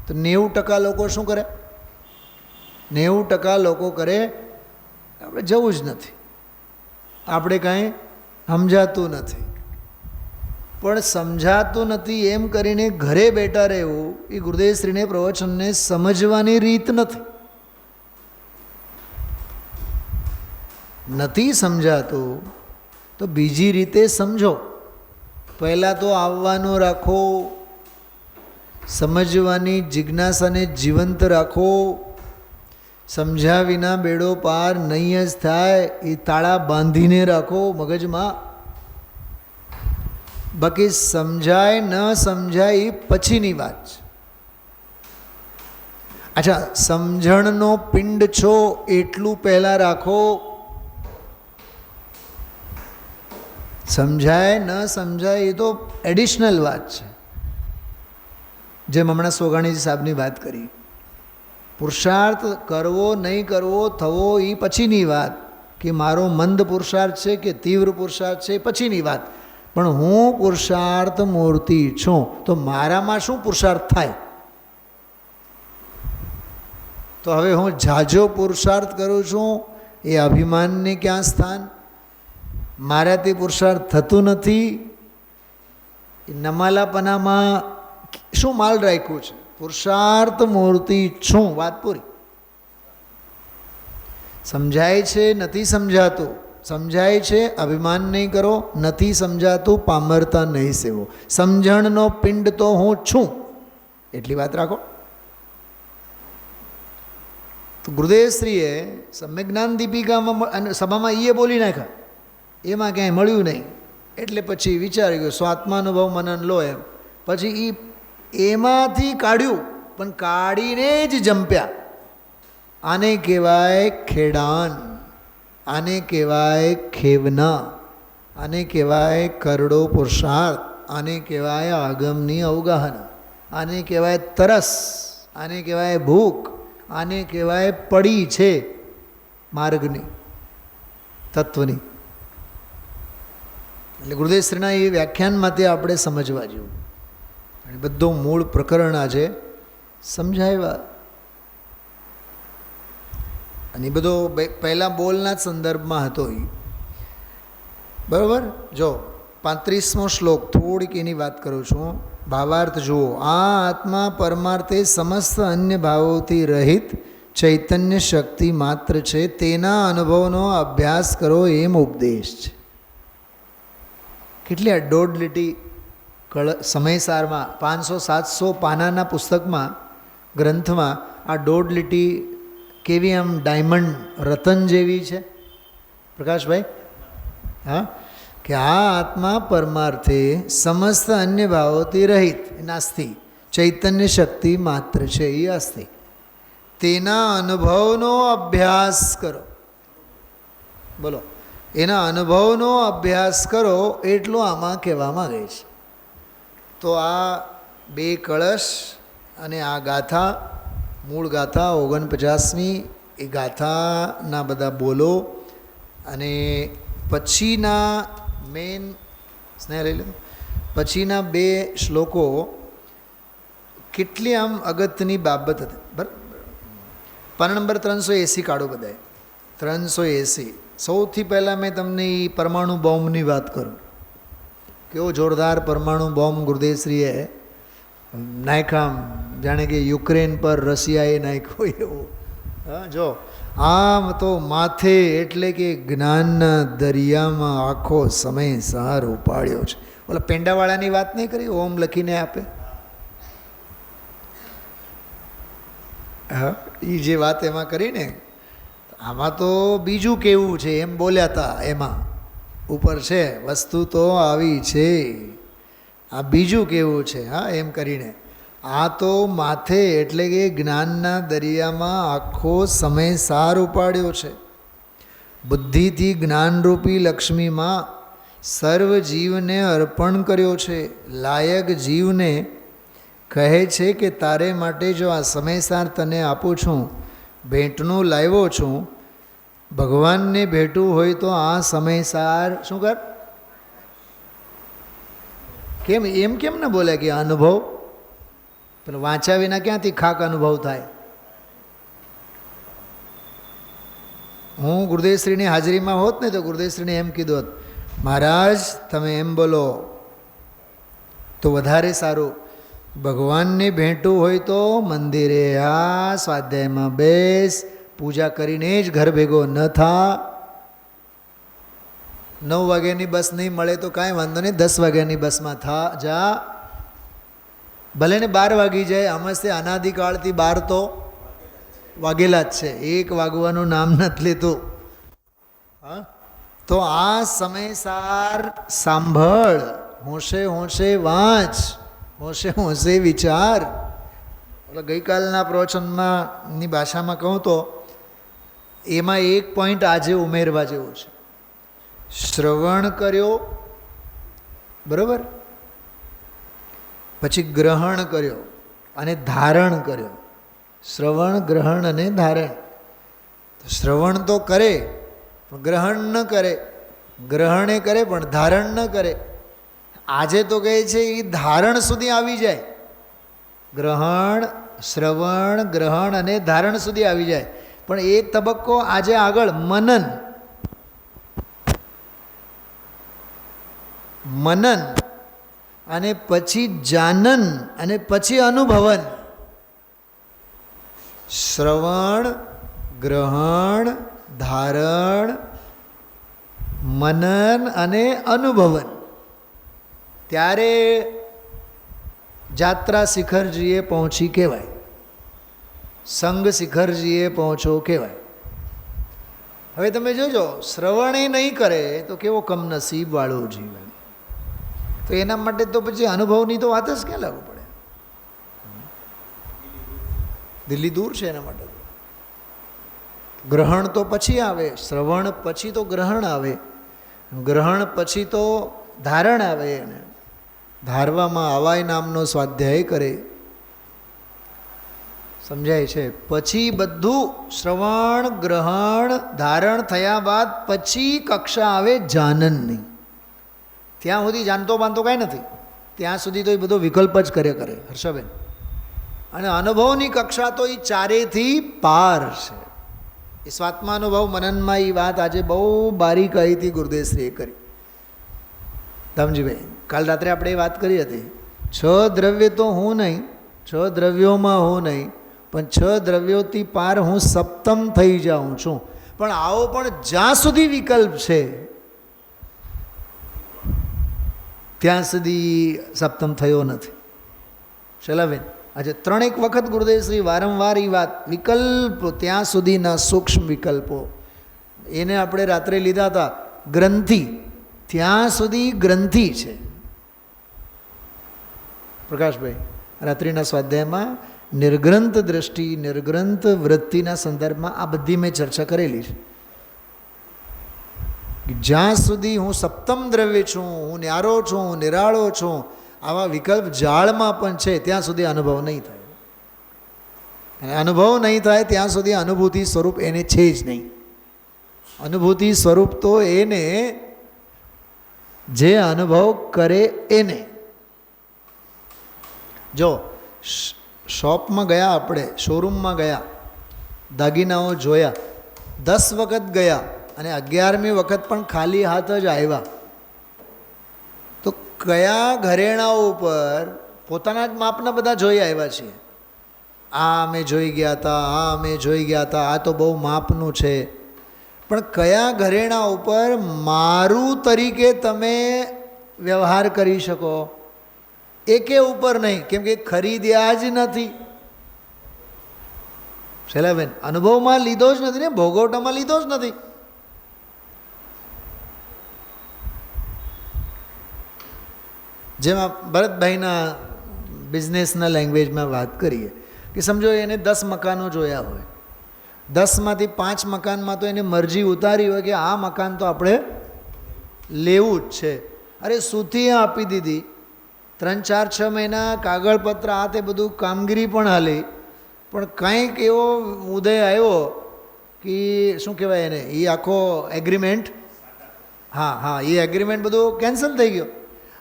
તો 90% લોકો શું કરે? 90% લોકો કરે આપણે જવું જ નથી, આપણે કાંઈ સમજાતું નથી. પણ સમજાતું નથી એમ કરીને ઘરે બેઠા રહેવું એ ગુરુદેવશ્રીને પ્રવચનને સમજવાની રીત નથી. નથી સમજાતું તો બીજી રીતે સમજો. પહેલાં તો આવવાનું રાખો, સમજવાની જિજ્ઞાસાને જીવંત રાખો. સમજ્યા વિના બેડો પાર નહીં જ થાય એ તાળા બાંધીને રાખો મગજમાં. બાકી સમજાય ન સમજાય એ પછીની વાત છે. અચ્છા, સમજણનો પિંડ છો એટલું પહેલાં રાખો. સમજાય ન સમજાય એ તો એડિશનલ વાત છે. જેમ હમણાં સોગાણીજી સાહેબની વાત કરી, પુરુષાર્થ કરવો નહીં કરવો થવો એ પછીની વાત, કે મારો મંદ પુરુષાર્થ છે કે તીવ્ર પુરુષાર્થ છે એ પછીની વાત. પણ હું પુરુષાર્થ મૂર્તિ છું તો મારામાં શું પુરુષાર્થ થાય? તો હવે હું ઝાઝો પુરુષાર્થ કરું છું એ અભિમાનને ક્યાં સ્થાન? મારાથી પુરુષાર્થ થતું નથી, નમાલાપનામાં શું માલ રાખ્યું છે? પુરુષાર્થ મૂર્તિ છું, વાત પૂરી. સમજાય છે નથી સમજાતું, સમજાય છે અભિમાન નહીં કરો, નથી સમજાતું પામરતા નહીં સેવો. સમજણનો પિંડ તો હું છું એટલી વાત રાખો. તો ગુરુદેવશ્રીએ સમ્યક જ્ઞાન દીપિકામાં સભામાં એ બોલી નાખ્યા, એમાં ક્યાંય મળ્યું નહીં. એટલે પછી વિચારી ગયો સ્વાત્માનુભવ મનન લો એમ. પછી એમાંથી કાઢ્યું, પણ કાઢીને જ જંપ્યા. આને કહેવાય ખેડાન, આને કહેવાય ખેવના, આને કહેવાય કરડો પુરુષાર્થ, આને કહેવાય આગમની અવગાહના, આને કહેવાય તરસ, આને કહેવાય ભૂખ, આને કહેવાય પડી છે માર્ગની તત્વની. એટલે ગુરુદેવશ્રીના એ વ્યાખ્યાનમાંથી આપણે સમજવા જેવું. અને બધું મૂળ પ્રકરણ આજે સમજાવ્યા. અને એ બધો પહેલાં બોલના જ સંદર્ભમાં હતો એ. બરાબર? જો 35મો શ્લોક, થોડીક એની વાત કરું છું. ભાવાર્થ જુઓ. આ આત્મા પરમાર્થે સમસ્ત અન્ય ભાવોથી રહિત ચૈતન્ય શક્તિ માત્ર છે, તેના અનુભવનો અભ્યાસ કરો એમ ઉપદેશ છે. કેટલી આ દોઢ લીટી સમયસારમાં 500-700 પાનાના પુસ્તકમાં, ગ્રંથમાં આ દોઢ લીટી કેવી આમ ડાયમંડ રતન જેવી છે પ્રકાશભાઈ? હા, કે આ આત્મા પરમાર્થે સમસ્ત અન્ય ભાવોથી રહિત નાસ્તિ, ચૈતન્ય શક્તિ માત્ર છે એ અસ્તિ, તેના અનુભવનો અભ્યાસ કરો. બોલો, એના અનુભવનો અભ્યાસ કરો એટલું આમાં કહેવા માંગે છે. તો આ બે કળશ અને આ ગાથા, મૂળ ગાથા 49મી, એ ગાથાના બધા બોલો અને પછીના મેન સ્નેહ લઈ લો, પછીના બે શ્લોકો કેટલી આમ અગત્યની બાબત હતી. બરાબર? પાના નંબર 380 કાઢો બધાએ. 380. સૌથી પહેલાં મેં તમને એ પરમાણુ બોમ્બની વાત કરું. કેવો જોરદાર પરમાણુ બોમ્બ ગુરુદેવશ્રીએ નાખ્યા, જાણે કે યુક્રેન પર રશિયાએ નાખ્યો એવું. હા, જો આમ તો માથે એટલે કે જ્ઞાનના દરિયામાં આખો સમય સાર ઉપાડ્યો છે. ઓલા પેંડાવાળાની વાત નહીં કરી, ઓમ લખીને આપે. હા, એ જે વાત એમાં કરીને, આમાં તો બીજું કેવું છે એમ બોલ્યા હતા. એમાં ઉપર છે વસ્તુ તો આવી છે, આ બીજું કેવું છે. હા, એમ કરીને આ તો માથે એટલે કે જ્ઞાનના દરિયામાં આખો સમય સાર ઉપાડ્યો છે. બુદ્ધિથી જ્ઞાનરૂપી લક્ષ્મીમાં સર્વ જીવને અર્પણ કર્યો છે. લાયક જીવને કહે છે કે તારે માટે જો આ સમયસાર તને આપું છું, ભેટનું લાવ્યો છું, ભગવાનને ભેટવું હોય તો આ સમયસાર શું કર? કેમ એમ કેમ ન બોલે કે અનુભવ? પણ વાંચ્યા વિના ક્યાંથી ખાક અનુભવ થાય? હું ગુરુદેવશ્રીની હાજરીમાં હોત ને તો ગુરુદેવશ્રીને એમ કીધું હોત, મહારાજ તમે એમ બોલો તો વધારે સારું. ભગવાનને ભેટવું હોય તો મંદિરે આ, સ્વાધ્યાયમાં બેસ, પૂજા કરીને જ ઘર ભેગો ન થા. 9 વાગ્યાની બસ નહીં મળે તો કાંઈ વાંધો નહીં, 10 વાગ્યાની બસમાં થા જા. ભલે ને 12 વાગી જાય, આમાં અનાદિકાળથી 12 તો વાગેલા જ છે, 1 વાગવાનું નામ નથી લેતું. હા, તો આ સમયસાર સાંભળ, હોંશે હોંશે વાંચ, હોંશે હોંશે વિચાર. એટલે ગઈકાલના પ્રવચનમાં ની ભાષામાં કહું તો એમાં એક પોઈન્ટ આજે ઉમેરવા જેવો છે. શ્રવણ કર્યો, બરાબર, પછી ગ્રહણ કર્યો અને ધારણ કર્યો. શ્રવણ, ગ્રહણ અને ધારણ. શ્રવણ તો કરે પણ ગ્રહણ ન કરે, ગ્રહણે કરે પણ ધારણ ન કરે. આજે તો કહે છે એ ધારણ સુધી આવી જાય. ગ્રહણ, શ્રવણ, ગ્રહણ અને ધારણ સુધી આવી જાય. પણ એક તબક્કો આજે આગળ મનન, મનન અને પછી જાનન અને પછી અનુભવન. શ્રવણ, ગ્રહણ, ધારણ, મનન અને અનુભવન. ત્યારે જાત્રા શિખરજીએ પહોંચી કહેવાય, સંગ શિખરજીએ પહોંચો કહેવાય. હવે તમે જોજો, શ્રવણે નહીં કરે તો કેવો કમનસીબ વાળો જીવ. તો એના માટે તો પછી અનુભવની તો વાત જ ક્યાં લાગુ પડે? દિલ્હી દૂર છે એના માટે. ગ્રહણ તો પછી આવે, શ્રવણ પછી તો ગ્રહણ આવે, ગ્રહણ પછી તો ધારણ આવે. એને ધારવામાં આવાય નામનો સ્વાધ્યાય કરે, સમજાય છે. પછી બધું શ્રવણ, ગ્રહણ, ધારણ થયા બાદ પછી કક્ષા આવે જાનનની. ત્યાં સુધી જાણતો બાંધતો કાંઈ નથી, ત્યાં સુધી તો એ બધો વિકલ્પ જ કરે હર્ષાબેન. અને અનુભવની કક્ષા તો એ ચારેથી પાર છે. એ સ્વાત્માનુભવ મનનમાં એ વાત આજે બહુ બારીકાઈથી ગુરુદેવશ્રીએ કરી. ધમજીભાઈ, કાલ રાત્રે આપણે એ વાત કરી હતી, 6 દ્રવ્ય તો હું નહીં, 6 દ્રવ્યોમાં હું નહીં, પણ 6 દ્રવ્યોથી પાર હું સપ્તમ થઈ જાઉં છું. પણ આવો પણ જ્યાં સુધી વિકલ્પ છે ત્યાં સુધી સપ્તમ થયો નથી. શૈલાબેન, આજે 3 વખત ગુરુદેવશ્રી વારંવાર એ વાત, વિકલ્પ ત્યાં સુધીના સૂક્ષ્મ વિકલ્પો, એને આપણે રાત્રે લીધા હતા ગ્રંથિ, ત્યાં સુધી ગ્રંથિ છે. પ્રકાશભાઈ, રાત્રિના સ્વાધ્યાયમાં નિર્ગ્રંથ દ્રષ્ટિ, નિર્ગ્રંથ વૃત્તિના સંદર્ભમાં આ બધી મેં ચર્ચા કરેલી છે. જ્યાં સુધી હું સપ્તમ દ્રવ્ય છું, હું ન્યારો છું, હું નિરાળો છું, આવા વિકલ્પ જાળમાં પણ છે, ત્યાં સુધી અનુભવ નહીં થાય. અને અનુભવ નહીં થાય ત્યાં સુધી અનુભૂતિ સ્વરૂપ એને છે જ નહીં. અનુભૂતિ સ્વરૂપ તો એને જે અનુભવ કરે એને. જો શોપમાં ગયા, આપણે શોરૂમમાં ગયા, દાગીનાઓ જોયા, 10 વખત ગયા અને 11મી વખત પણ ખાલી હાથ જ આવ્યા, તો કયા ઘરેણાઓ ઉપર પોતાના જ માપના બધા જોઈ આવ્યા છીએ. આ અમે જોઈ ગયા હતા, આ અમે જોઈ ગયા હતા, આ તો બહુ માપનું છે. પણ કયા ઘરેણા ઉપર મારું તરીકે તમે વ્યવહાર કરી શકો? એકે ઉપર નહીં, કેમ કે ખરીદ્યા જ નથી. શૈલાબેન, અનુભવમાં લીધો જ નથી ને, ભોગવટામાં લીધો જ નથી. જેમાં ભરતભાઈના બિઝનેસના લેંગ્વેજમાં વાત કરીએ કે સમજો એને 10 મકાનો જોયા હોય, 10માંથી 5 મકાનમાં તો એને મરજી ઉતારી હોય કે આ મકાન તો આપણે લેવું જ છે. અરે સુથી આપી દીધી, 3, 4, 6 મહિના કાગળપત્ર આ તે બધું કામગીરી પણ હાલી, પણ કંઈક એવો ઉદય આવ્યો કે શું કહેવાય એને, એ આખો એગ્રીમેન્ટ, હા એ એગ્રીમેન્ટ બધું કેન્સલ થઈ ગયો.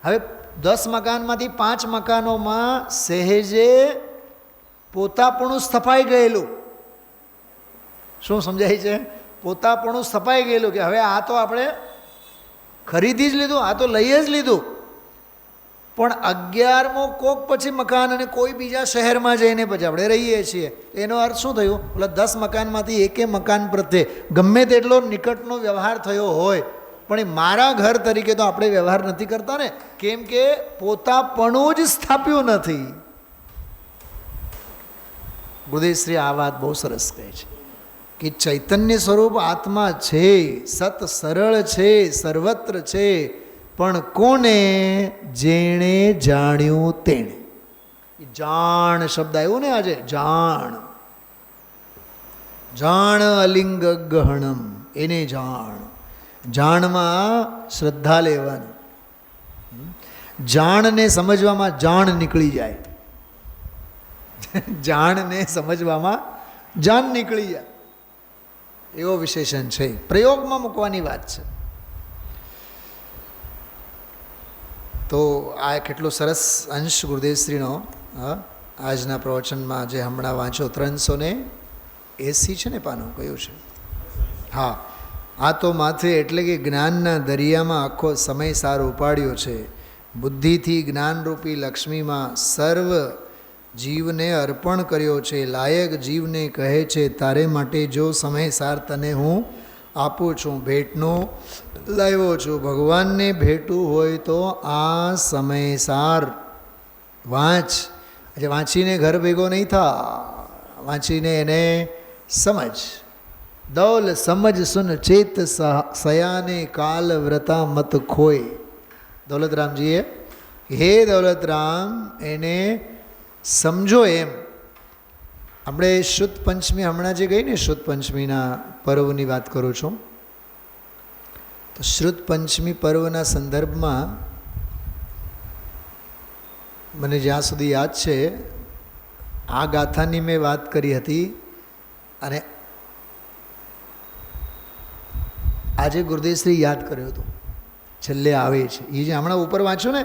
હવે 10 મકાનમાંથી 5 મકાનોમાં સહેજે પોતાપણું સ્થપાઈ ગયેલું. શું સમજાય છે? પોતાપણું સ્થપાઈ ગયેલું કે હવે આ તો આપણે ખરીદી જ લીધું, આ તો લઈ જ લીધું. પણ 11મો કોક પછી મકાન અને કોઈ બીજા શહેરમાં જઈને પછી આપણે રહીએ છીએ. એનો અર્થ શું થયું? એટલે 10 મકાનમાંથી એકે મકાન પ્રત્યે ગમે તેટલો નિકટનો વ્યવહાર થયો હોય, પણ એ મારા ઘર તરીકે તો આપણે વ્યવહાર નથી કરતા ને, કેમ કે પોતાપણું જ સ્થાપ્યું નથી. ગુરુદેવશ્રી આ વાત બહુ સરસ કહે છે કે ચૈતન્ય સ્વરૂપ આત્મા છે, સત સરળ છે, સર્વત્ર છે, પણ કોને? જેણે જાણ્યું તેણે. એ જાણ શબ્દ આવ્યો ને આજે, જાણ, જાણ અલિંગ ગહણમ, એને જાણ. જાણમાં શ્રદ્ધા લેવાની, જાણને સમજવામાં જાણ નીકળી જાય, જાણને સમજવામાં જાન નીકળી જાય, એવો વિશેષણ છે. પ્રયોગમાં મૂકવાની વાત છે. તો આ કેટલો સરસ અંશ ગુરુદેવશ્રીનો આજના પ્રવચનમાં જે હમણાં વાંચો, 380 છે ને પાનું કયું છે? હા, આ તો માથે એટલે કે જ્ઞાનના દરિયામાં આખો સમય સાર ઉપાડ્યો છે. બુદ્ધિથી જ્ઞાનરૂપી લક્ષ્મીમાં સર્વ જીવને અર્પણ કર્યો છે. લાયક જીવને કહે છે, તારે માટે જો સમય સાર તને હું આપું છું, ભેટનું લાવ્યો છું. ભગવાનને ભેટવું હોય તો આ સમય સાર વાંચ. એટલે વાંચીને ઘર ભેગો નહીં થા, વાંચીને એને સમજ. દૌલ સમજ સુન ચેત સયાને કાલ વ્રતા મત ખોય. દૌલતરામજીએ, હે દૌલતરામ, એને સમજો એમ. આપણે શુદ્ધ પંચમી હમણાં જે ગઈ ને, શુદ્ધ પંચમીના પર્વની વાત કરું છું. તો શુદ્ધ પંચમી પર્વના સંદર્ભમાં મને જ્યાં સુધી યાદ છે, આ ગાથાની મેં વાત કરી હતી. અને આજે ગુરુદેવશ્રી યાદ કર્યો હતો, છેલ્લે આવે છે એ જે હમણાં ઉપર વાંચ્યો ને,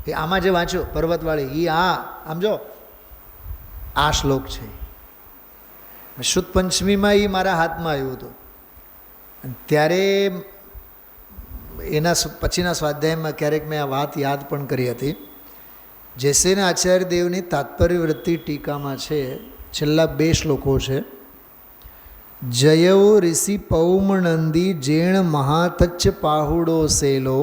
એ આમાં જે વાંચ્યો પર્વતવાળી, એ આમ જો આ શ્લોક છે. શુદ્ધ પંચમીમાં એ મારા હાથમાં આવ્યું હતું. અને ત્યારે એના પછીના સ્વાધ્યાયમાં ક્યારેક મેં આ વાત યાદ પણ કરી હતી. જેસેના આચાર્ય દેવની તાત્પર્ય વૃત્તિ ટીકામાં છે, છેલ્લા 2 શ્લોકો છે. જયૌ ઋષિ પૌમનંદી જેણ મહાતચ્ચ પાહુડો સેલો,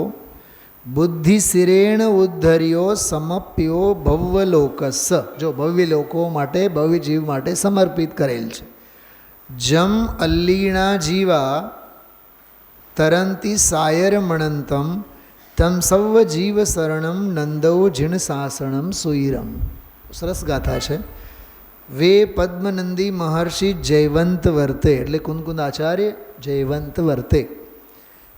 બુદ્ધિ શિરેણ ઉદ્ધર્યો સમપ્યો ભવ્યલોકસ. જો ભવ્ય લોકો માટે, ભવ્ય જીવ માટે સમર્પિત કરેલ છે. જમ અલ્લીણા જીવા તરંતી સાયર મણંતમ, તમ સૌ જીવ શરણમ નંદૌ જીણ સાસણમ સુઈરમ. સરસ ગાથા છે. વે પદ્મનંદી મહર્ષિ जयवंत वर्ते, એટલે कुंद आचार्य जयवंत वर्ते,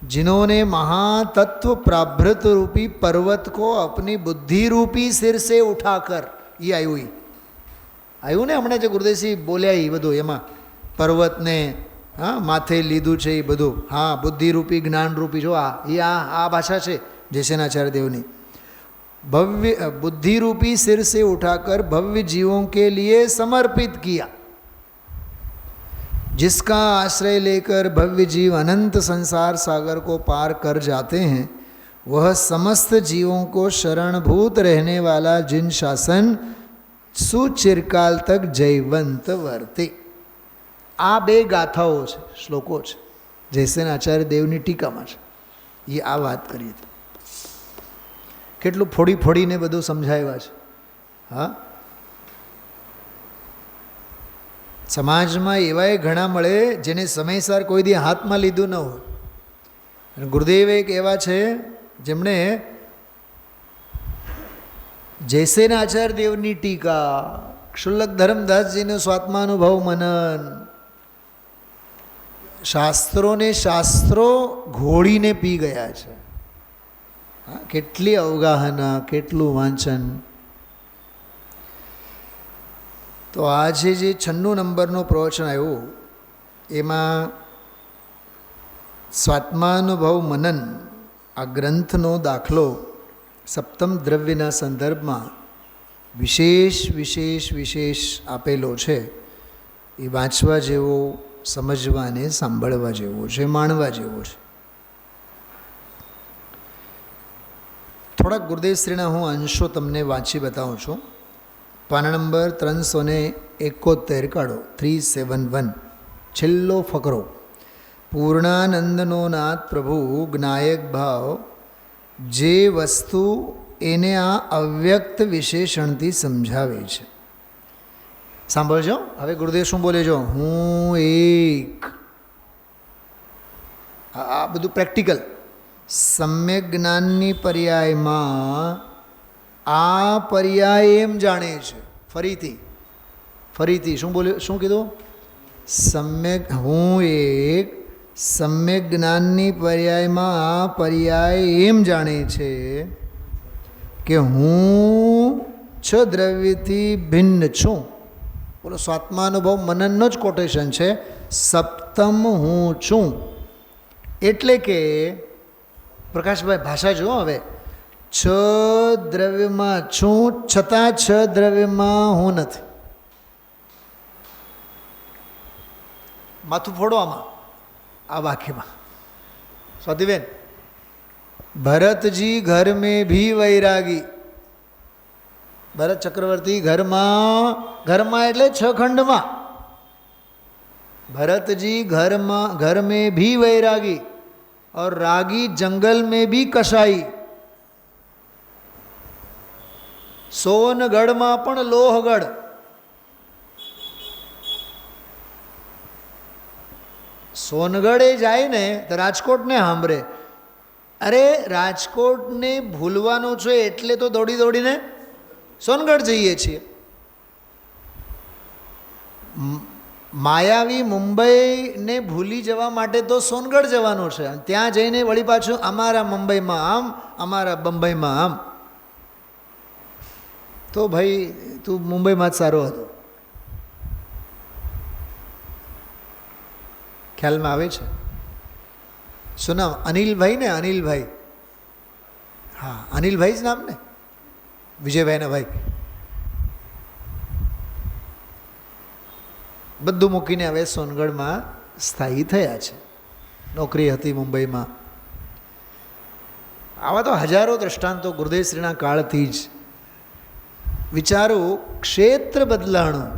जिन्होंने महातत्व प्राभृत रूपी पर्वत को अपनी बुद्धि रूपी सिर से उठाकर, ये आयु ने हमने जो गुरुदेवजी बोल्या એ બધું, એમાં પર્વતને માથે લીધું છે એ બધું. હા, બુદ્ધિ રૂપી, જ્ઞાન રૂપી. જો આ ભાષા છે જયસેનાચાર્ય देवनी. भव्य बुद्धि रूपी सिर से उठाकर भव्य जीवों के लिए समर्पित किया, जिसका आश्रय लेकर भव्य जीव अनंत संसार सागर को पार कर जाते हैं, वह समस्त जीवों को शरणभूत रहने वाला जिन शासन सुचिरकाल तक जयवंत वर्ते. आ 2 गाथाओं છે, શ્લોકો છે, જયસેનાચાર્ય દેવની ટીકામાં છે. એ આ વાત કરી હતી. કેટલું ફોડી ફોડીને બધું સમજાવ્યા છે. હા, સમાજમાં એવાય ઘણા મળે જેને સમયસર કોઈ દી હાથમાં લીધું ન હોય. અને ગુરુદેવ એક એવા છે જેમણે જયસેના આચાર્ય દેવની ટીકા, ક્ષુલ્લક ધર્મદાસજીનું સ્વાત્માનુભવ મનન, શાસ્ત્રો ઘોડીને પી ગયા છે. હા, કેટલી અવગાહના, કેટલું વાંચન. તો આજે જે 96 નંબરનો પ્રવચન આવ્યો, એમાં સ્વાત્માનુભવ મનન આ ગ્રંથનો દાખલો સપ્તમ દ્રવ્યના સંદર્ભમાં વિશેષ આપેલો છે. એ વાંચવા જેવો, સમજવા અને સાંભળવા જેવો છે, માણવા જેવો છે. થોડાક ગુરુદેવશ્રીના હું અંશો તમને વાંચી બતાવું છું. પાના નંબર 371 કાઢો, 371, છેલ્લો ફકરો. પૂર્ણાનંદનો નાથ પ્રભુ જ્ઞાયક ભાવ જે વસ્તુ એને આ અવ્યક્ત વિશેષણથી સમજાવે છે. સાંભળજો હવે ગુરુદેવ શું બોલે જો, હું એક. આ બધું પ્રેક્ટિકલ. સમ્યક જ્ઞાનની પર્યાયમાં આ પર્યાય એમ જાણે છે. ફરીથી શું બોલ્યું, શું કીધું? સમ્યક, હું એક સમ્યક જ્ઞાનની પર્યાયમાં આ પર્યાય એમ જાણે છે કે હું છ દ્રવ્યથી ભિન્ન છું. બોલો, સ્વાત્માનુભવ મનનનો જ કોટેશન છે. સપ્તમ હું છું. એટલે કે પ્રકાશભાઈ ભાષા જુઓ હવે, છ દ્રવ્યમાં છું છતાં છ દ્રવ્યમાં હું નથી. માથું ફોડો આમાં, આ વાક્યમાં. સ્વાતિબેન, ભરતજી ઘર મેં ભી વૈરાગી. ભરત ચક્રવર્તી ઘરમાં એટલે છ ખંડમાં. भरतजी घर में भी वैरागी और रागी जंगल में भी कसाई. सोनगढ़ में पण लोहगढ़. सोनगढ़ जाए ने तो राजकोट ने सांभळे, अरे राजकोट ने भूलवानो छे एटले तो दौड़ी दौड़ीने सोनगढ़ जईए छीए. मायावी मुंबई ने भूली जवा माटे तो सोनगढ़ जवानुं छे. त्यां जईने वળી पाछुं अमारा मुंबई में आम, अमारा बंबई में आम. तो भाई तू मुंबई में ज सारो हतो. ख्याल में आवे छे? શું નામ? અનિલભાઈ ને? અનિલભાઈ, હા અનિલભાઈ જ નામ ને, વિજયભાઈના ભાઈ. બધું મૂકીને હવે સોનગઢમાં સ્થાયી થયા છે. નોકરી હતી મુંબઈમાં. આવા તો હજારો દ્રષ્ટાંતો ગુરુદેવશ્રીના કાળથી જ. વિચારું, ક્ષેત્ર બદલાણું,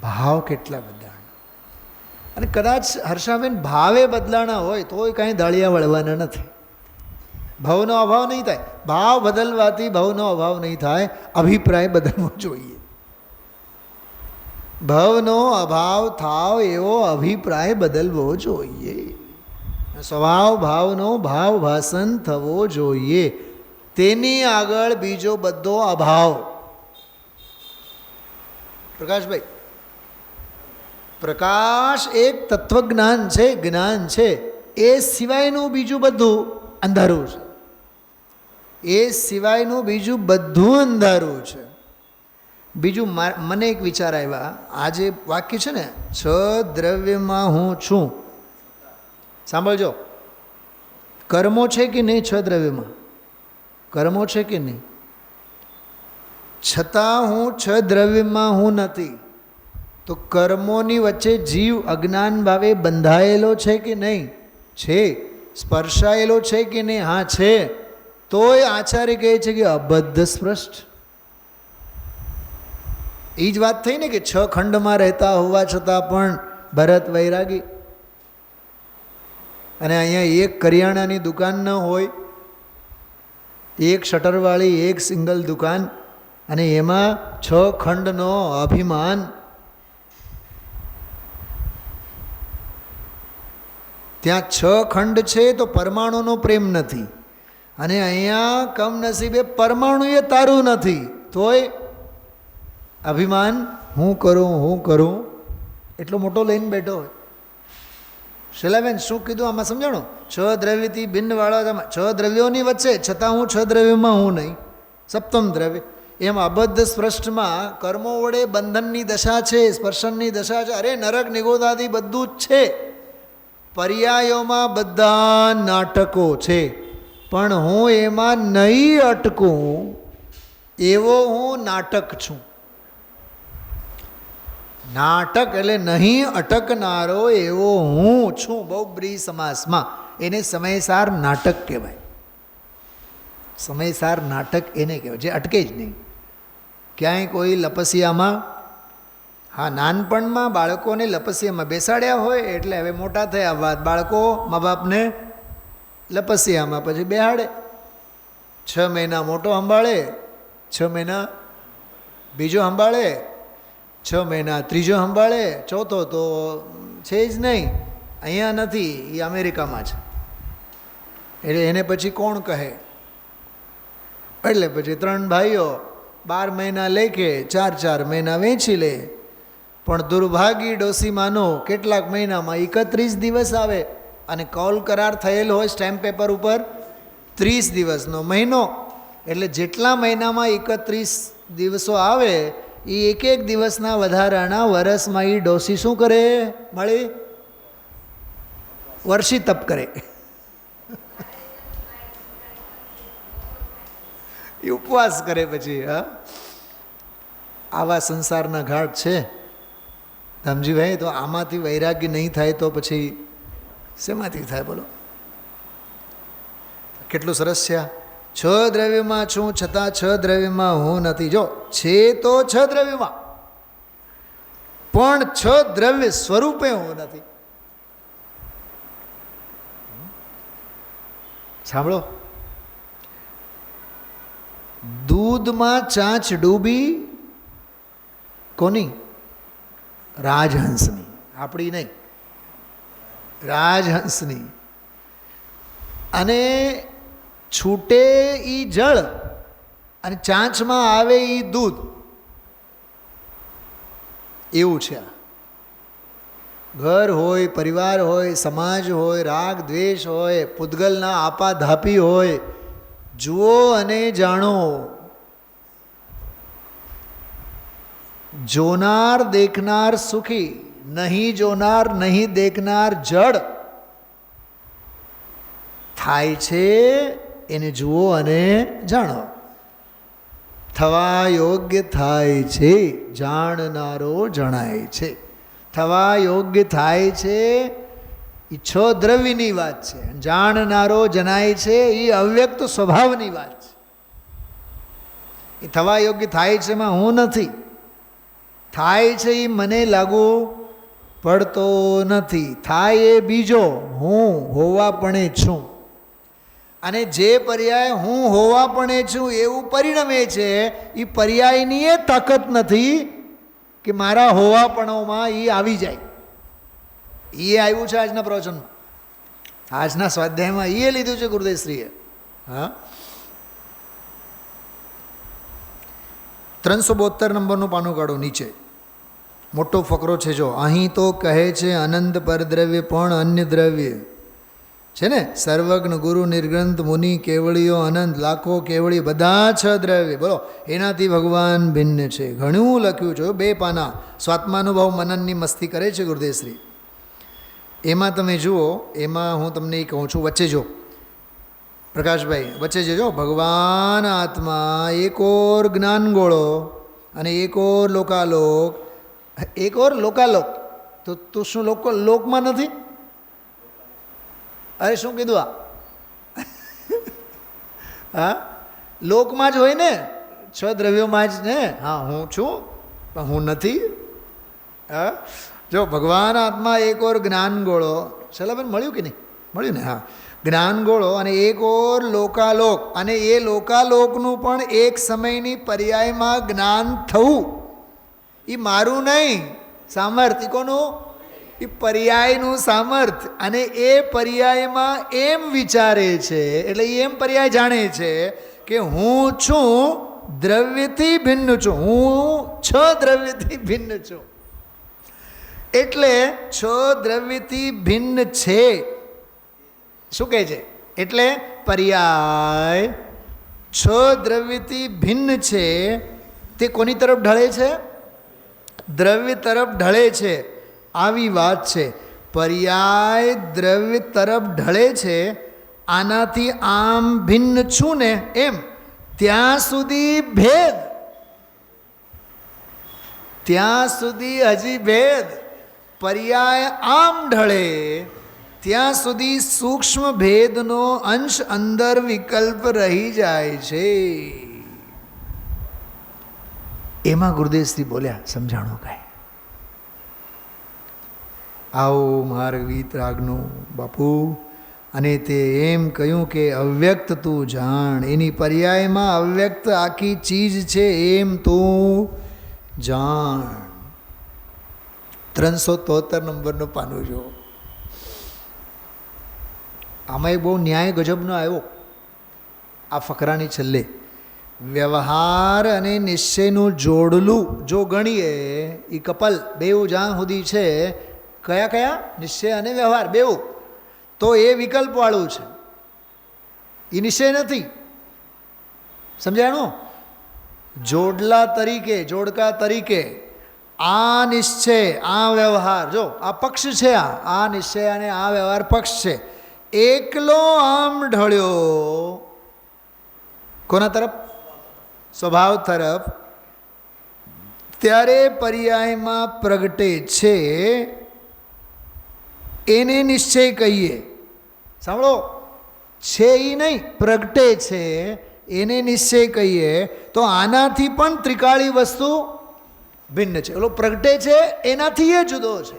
ભાવ કેટલા બદલાણા. અને કદાચ હર્ષાબેન ભાવે બદલાણા હોય તોય કાંઈ દાળિયા વળવાના નથી. ભાવનો અભાવ નહીં થાય. ભાવ બદલવાથી ભાવનો અભાવ નહીં થાય. અભિપ્રાય બદલવો જોઈએ. ભાવનો અભાવ થાવ એવો અભિપ્રાય બદલવો જોઈએ. સ્વભાવ ભાવનો ભાવ ભાષણ થવો જોઈએ. તેની આગળ બીજો બધો અભાવ. પ્રકાશભાઈ, પ્રકાશ એક તત્વજ્ઞાન છે, જ્ઞાન છે. એ સિવાયનું બીજું બધું અંધારું છે. એ સિવાયનું બીજું બધું અંધારું છે. બીજું મને એક વિચાર આવ્યા. આ જે વાક્ય છે ને, છ દ્રવ્યમાં હું છું, સાંભળજો. કર્મો છે કે નહીં? છ દ્રવ્યમાં કર્મો છે કે નહીં? છતાં હું છ દ્રવ્યમાં હું નથી. તો કર્મોની વચ્ચે જીવ અજ્ઞાન ભાવે બંધાયેલો છે કે નહીં? છે. સ્પર્શાયેલો છે કે નહીં? હા છે. તોય આચાર્ય કહે છે કે અબદ્ધ સ્પૃષ્ટ. એ જ વાત થઈ ને કે છ ખંડમાં રહેતા હોવા છતાં પણ ભરત વૈરાગી. અને અહીંયા એક કરિયાણાની દુકાન ન હોય, એક શટરવાળી એક સિંગલ દુકાન, અને એમાં છ ખંડનો અભિમાન. ત્યાં છ ખંડ છે તો પરમાણુનો પ્રેમ નથી, અને અહીંયા કમનસીબે પરમાણુ એ તારું નથી, તોય અભિમાન હું કરું એટલો મોટો લઈને બેઠો હોય. શૈલાબેન શું કીધું આમાં સમજાણો? છ દ્રવ્યથી ભિન્નવાળા છ દ્રવ્યોની વચ્ચે, છતાં હું છ દ્રવ્યમાં હું નહીં. સપ્તમ દ્રવ્ય. એમ અબદ્ધ સ્પષ્ટમાં કર્મો વડે બંધનની દશા છે, સ્પર્શનની દશા છે. અરે નરક નિગોદાદી બધું જ છે. પર્યાયોમાં બધા નાટકો છે, પણ હું એમાં નહીં અટકું એવો હું નાટક છું. નાટક એટલે નહીં અટકનારો એવો હું છું. બહુબ્રીહી સમાસમાં એને સમયસાર નાટક કહેવાય. સમયસાર નાટક એને કહેવાય જે અટકે જ નહીં. ક્યાંય કોઈ લપસિયામાં, હા નાનપણમાં બાળકોને લપસિયામાં બેસાડ્યા હોય એટલે હવે મોટા થયા બાદ બાળકો મા બાપને લપસિયામાં પછી બેહાડે. 6 મહિના મોટો સંભાળે, 6 મહિના બીજો સંભાળે, 6 મહિના ત્રીજો સંભાળે, ચોથો તો છે જ નહીં. અહીંયા નથી, એ અમેરિકામાં છે. એટલે એને પછી કોણ કહે? એટલે પછી 3 ભાઈઓ 12 મહિના લેખે 4 મહિના વેચી લે. પણ દુર્ભાગી ડોસીમાનો કેટલાક મહિનામાં 31 દિવસ આવે અને કૌલ કરાર થયેલ હોય સ્ટેમ્પ પેપર ઉપર 30 દિવસનો મહિનો. એટલે જેટલા મહિનામાં 31 દિવસો આવે એ એક દિવસના વધારાના વર્ષમાં એ ડોસી શું કરે? મળી વર્ષી તપ કરે. એ ઉપવાસ કરે. પછી હા, આવા સંસારના ઘાટ છે ધમજીભાઈ. તો આમાંથી વૈરાગ્ય નહીં થાય તો પછી શેમાંથી થાય બોલો? કેટલું સરસ છે. 6 દ્રવ્યમાં છું છતાં 6 દ્રવ્યમાં હું નથી. જો છે તો 6 દ્રવ્યમાં, પણ 6 દ્રવ્ય સ્વરૂપે હું નથી. સાંભળો, દૂધમાં ચાંચ ડૂબી કોની? રાજહંસની, આપણી નહીં, રાજહંસની. અને છૂટે ઈ જળ અને ચાંચમાં આવે ઈ દૂધ. એવું છે. ઘર હોય, પરિવાર હોય, સમાજ હોય, રાગ દ્વેષ હોય, પૂતગલના આપાધાપી હોય, જુઓ અને જાણો. જોનાર દેખનાર સુખી, નહીં જોનાર નહીં દેખનાર જડ થાય છે. એને જુઓ અને જાણો. થવા યોગ્ય થાય છે, જાણનારો જણાય છે. થવા યોગ્ય થાય છે એ 6 દ્રવ્યની વાત છે. જાણનારો જણાય છે એ અવ્યક્ત સ્વભાવની વાત છે. એ થવા યોગ્ય થાય છે એમાં હું નથી. થાય છે એ મને લાગુ પડતો નથી. થાય એ બીજો, હું હોવા પણ છું. અને જે પર્યાય હું હોવા પણ છું એવું પરિણમે છે, એ પર્યાયની એ તાકાત નથી કે મારા હોવાપણોમાં એ આવી જાય. એ આવ્યું છે આજના પ્રવચનમાં, આજના સ્વાધ્યાયમાં એ લીધું છે ગુરુદેવશ્રીએ. હા, 372 નંબરનું પાનું કાઢો. નીચે મોટો ફકરો છે. જો અહીં તો કહે છે અનંત પરદ્રવ્ય પણ અન્ય દ્રવ્ય છે ને. સર્વજ્ઞ ગુરુ નિર્ગ્રંથ મુનિ કેવળીઓ અનંત લાખો કેવળી બધા 6 દ્રવ્ય બોલો એનાથી ભગવાન ભિન્ન છે. ઘણું લખ્યું છે. 2 પાના સ્વાત્માનુભવ મનનની મસ્તી કરે છે ગુરુદેવશ્રી. એમાં તમે જુઓ, એમાં હું તમને એ કહું છું, વચ્ચે જો પ્રકાશભાઈ, વચ્ચે જોજો. ભગવાન આત્મા એક ઓર જ્ઞાન ગોળો અને એક ઓર લોકાલોક. એક ઓર લોકાલોક તો તું શું લોકમાં નથી? અરે શું કીધું આ? હા, લોકમાં જ હોય ને, 6 દ્રવ્યોમાં જ ને. હા, હું છું પણ હું નથી. હા, જો ભગવાન આત્મા એક ઓર જ્ઞાન ગોળો. શૈલાબેન મળ્યું કે નહીં? મળ્યું ને? હા, જ્ઞાન ગોળો અને એક ઓર લોકાલોક. અને એ લોકાલોકનું પણ એક સમયની પર્યાયમાં જ્ઞાન થવું એ મારું નહીં સામર્થ્ય. કોનું? એ પર્યાયનું સામર્થ્ય. અને એ પર્યાયમાં એમ વિચારે છે, એટલે એમ પર્યાય જાણે છે કે હું છું દ્રવ્યથી ભિન્ન છું. હું 6 દ્રવ્યથી ભિન્ન છું. એટલે 6 દ્રવ્યથી ભિન્ન છે. શું કહે છે? એટલે પર્યાય 6 દ્રવ્યથી ભિન્ન છે. તે કોની તરફ ઢળે છે? દ્રવ્ય તરફ ઢળે છે. આવી વાત છે. પર્યાય દ્રવ્ય તરફ ઢળે છે. આનાથી આમ ભિન્ન છું ને એમ ત્યાં સુધી ભેદ, ત્યાં સુધી હજી ભેદ. પર્યાય આમ ઢળે ત્યાં સુધી સૂક્ષ્મ ભેદનો અંશ અંદર વિકલ્પ રહી જાય છે. એમાં ગુરુદેવશ્રી બોલ્યા, સમજાણું કાંઈ? આવો માર્ગ વિતરાગનું બાપુ. અને તે એમ કહ્યું કે અવ્યક્ત તું જાણ. એની પર્યાયમાં અવ્યક્ત આખી ચીજ છે એમ તું જાણ. 373 નંબરનું પાનું જો. આમાં એક બહુ ન્યાય ગજબનો આવ્યો આ ફકરાની છેલ્લે. વ્યવહાર અને નિશ્ચયનું જોડલું જો ગણીએ એ કપલ બેઉ જ્યાં સુધી છે, કયા કયા? નિશ્ચય અને વ્યવહાર બેઉ, તો એ વિકલ્પવાળું છે, એ નિશ્ચય નથી. સમજાણું? જોડલા તરીકે, જોડકા તરીકે આ નિશ્ચય આ વ્યવહાર, જો આ પક્ષ છે, આ નિશ્ચય અને આ વ્યવહાર પક્ષ છે, એકલો આમ ઢળ્યો કોના તરફ? સ્વભાવ તરફ. ત્યારે પર્યાયમાં પ્રગટે છે એને નિશ્ચય કહીએ. સાંભળો, છે એ નહીં, પ્રગટે છે એને નિશ્ચય કહીએ. તો આનાથી પણ ત્રિકાળી વસ્તુ ભિન્ન છે. ઓલો પ્રગટે છે એનાથી એ જુદો છે.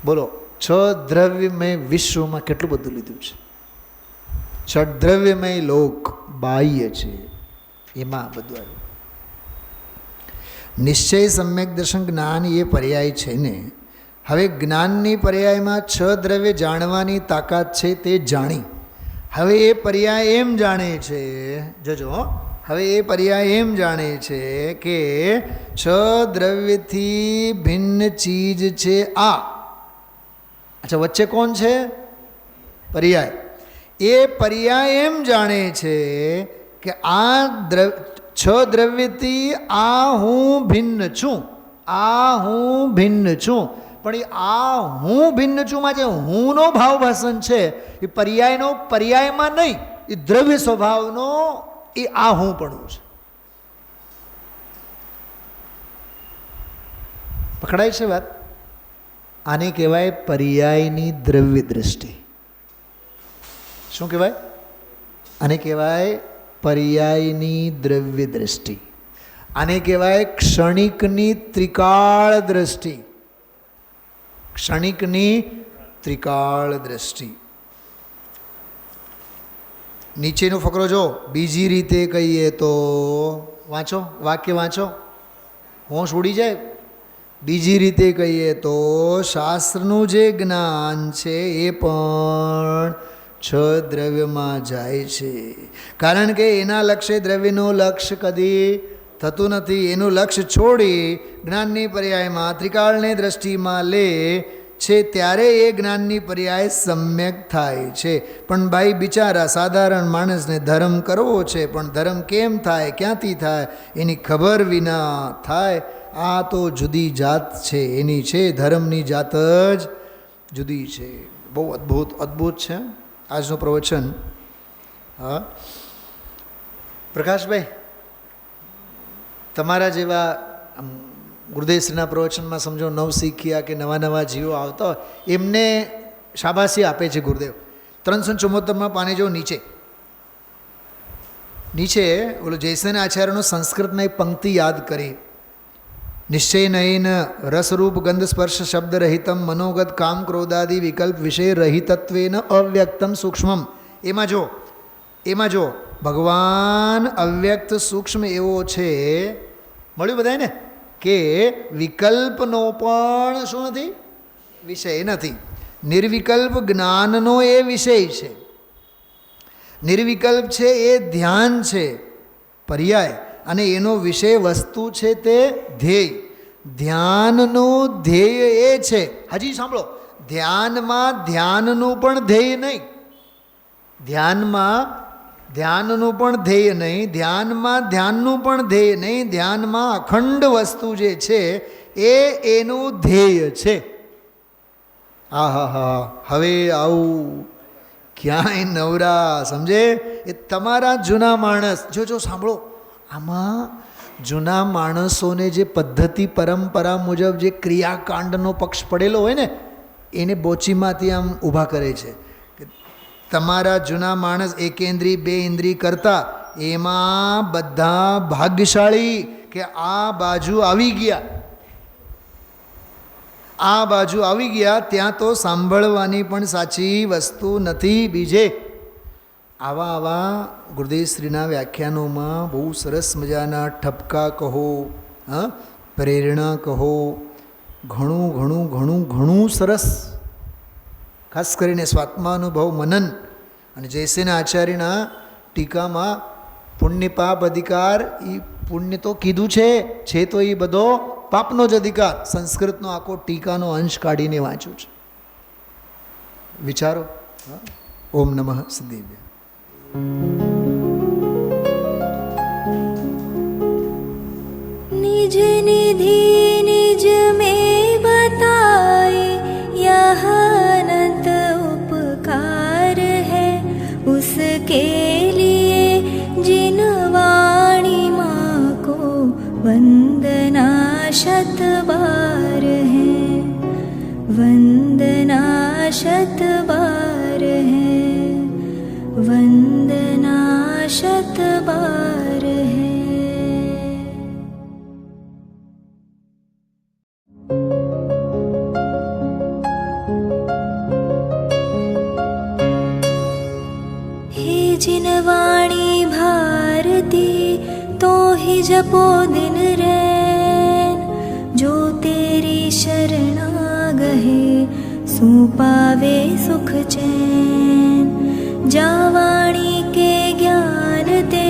બોલો, 6 દ્રવ્યમય વિશ્વમાં કેટલું બધું લીધું છે. 6 દ્રવ્યમય લોક બાહ્ય છે, એમાં બધું આવ્યું. નિશ્ચય સમ્યક દર્શન જ્ઞાન એ પર્યાય છે ને. હવે જ્ઞાનની પર્યાયમાં 6 દ્રવ્ય જાણવાની તાકાત છે, તે જાણી. હવે એ પર્યાય એમ જાણે છે, જોજો, હવે એ પર્યાય એમ જાણે છે કે 6 દ્રવ્યથી ભિન્ન ચીજ છે આ. અચ્છા, વચ્ચે કોણ છે? પર્યાય. એ પર્યાય એમ જાણે છે કે આ 6 દ્રવ્યથી આ હું ભિન્ન છું, આ હું ભિન્ન છું. પણ એ આ હું ભિન્ન છુંમાં જે હુંનો ભાવ ભાષણ છે એ પર્યાયનો પર્યાયમાં નહીં, એ દ્રવ્ય સ્વભાવનો એ આ હું પણ છે. પકડાય છે વાત? આને કહેવાય પર્યાયની દ્રવ્ય દ્રષ્ટિ. શું કહેવાય? આને કહેવાય પર્યાયની દ્રવ્ય દ્રષ્ટિ. આને કહેવાય ક્ષણિકની ત્રિકાળ દ્રષ્ટિ. ક્ષણિકની ત્રિકાળ દ્રષ્ટિ. નીચેનો ફકરો જો, બીજી રીતે કહીએ તો, વાંચો, વાક્ય વાંચો, હોશ ઉડી જાય. બીજી રીતે કહીએ તો શાસ્ત્રનું જે જ્ઞાન છે એ પણ 6 દ્રવ્યમાં જાય છે. કારણ કે એના લક્ષ્ય દ્રવ્યનું લક્ષ્ય કદી થતું નથી. એનું લક્ષ્ય છોડી જ્ઞાનની પર્યાયમાં ત્રિકાળની દ્રષ્ટિમાં લે છે, ત્યારે એ જ્ઞાનની પર્યાય સમ્યક થાય છે. પણ ભાઈ બિચારા સાધારણ માણસને ધર્મ કરવો છે, પણ ધર્મ કેમ થાય, ક્યાંથી થાય એની ખબર વિના થાય. આ તો જુદી જાત છે એની છે, ધર્મની જાત જ જુદી છે. બહુ અદ્ભુત અદ્ભુત છે આજનું પ્રવચન. હા પ્રકાશભાઈ, તમારા જેવા ગુરુદેવશ્રીના પ્રવચનમાં સમજો નવશીખ્યા કે નવા નવા જીવો આવતા હોય, એમને શાબાશી આપે છે ગુરુદેવ. 374માં પાને જો નીચે નીચે ઓલો જયસેન આચાર્યનો સંસ્કૃતમાં એક પંક્તિ યાદ કરી. નિશ્ચય નયન રસરૂપ ગંધ સ્પર્શ શબ્દ રહિતમ મનોગત કામ ક્રોધાદિ વિકલ્પ વિષય રહિતત્વેન અવ્યક્તમ સૂક્ષ્મમ. એમાં જો ભગવાન અવ્યક્ત સૂક્ષ્મ એવો છે, મળ્યું બધાને, કે વિકલ્પનો પણ શું નથી? વિષય નથી. નિર્વિકલ્પ જ્ઞાનનો એ વિષય છે. નિર્વિકલ્પ છે એ ધ્યાન છે, પર્યાય, અને એનો વિષય વસ્તુ છે તે ધ્યેય. ધ્યાનનો ધ્યેય એ છે, હજી સાંભળો, ધ્યાનમાં ધ્યાનનું પણ ધ્યેય નહીં, ધ્યાનમાં ધ્યાનનું પણ ધ્યેય નહીં, ધ્યાનમાં ધ્યાનનું પણ ધ્યેય નહીં, ધ્યાનમાં અખંડ વસ્તુ જે છે એ એનું ધ્યેય છે. આહા, હવે આવું ક્યાંય નવરા સમજે એ તમારા જૂના માણસ. જો સાંભળો, આમાં જૂના માણસોને જે પદ્ધતિ પરંપરા મુજબ જે ક્રિયાકાંડનો પક્ષ પડેલો હોય ને, એને બોચીમાંથી આમ ઊભા કરે છે. તમારા જૂના માણસ એકેન્દ્રી બે ઇન્દ્રિય કરતા એમાં બધા ભાગ્યશાળી કે આ બાજુ આવી ગયા, આ બાજુ આવી ગયા, ત્યાં તો સાંભળવાની પણ સાચી વસ્તુ નથી બીજે. આવા ગુરુદેવશ્રીના વ્યાખ્યાનોમાં બહુ સરસ મજાના ઠપકા કહો, પ્રેરણા કહો, ઘણું સરસ, ખાસ કરીને સ્વાત્માનુભવ મનન અને જયસેન આચાર્યના ટીકામાં પુણ્ય પાપ અધિકાર, એ પુણ્ય તો કીધું છે તો એ બધો પાપનો જ અધિકાર. સંસ્કૃતનો આખો ટીકાનો અંશ કાઢીને વાંચ્યું છે. વિચારો. ઓમ નમઃ સિદ્ધેભ્ય. निज निधि निज में बताए यह अनंत उपकार है, उसके लिए जिन वाणी माँ को वंदना शत बार है, वंदना शत बार है, वंदना शत बार है. जिन वाणी भारती तो ही जपो दिन रैन, जो तेरी शरणा गहे सो पावे सुख चैन. जा वाणी के ज्ञान ते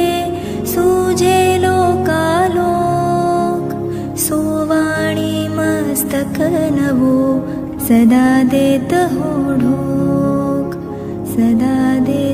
सूझे लोकालोक, सो वाणी मस्तक नवो सदा देत हो ढोक, सदा दे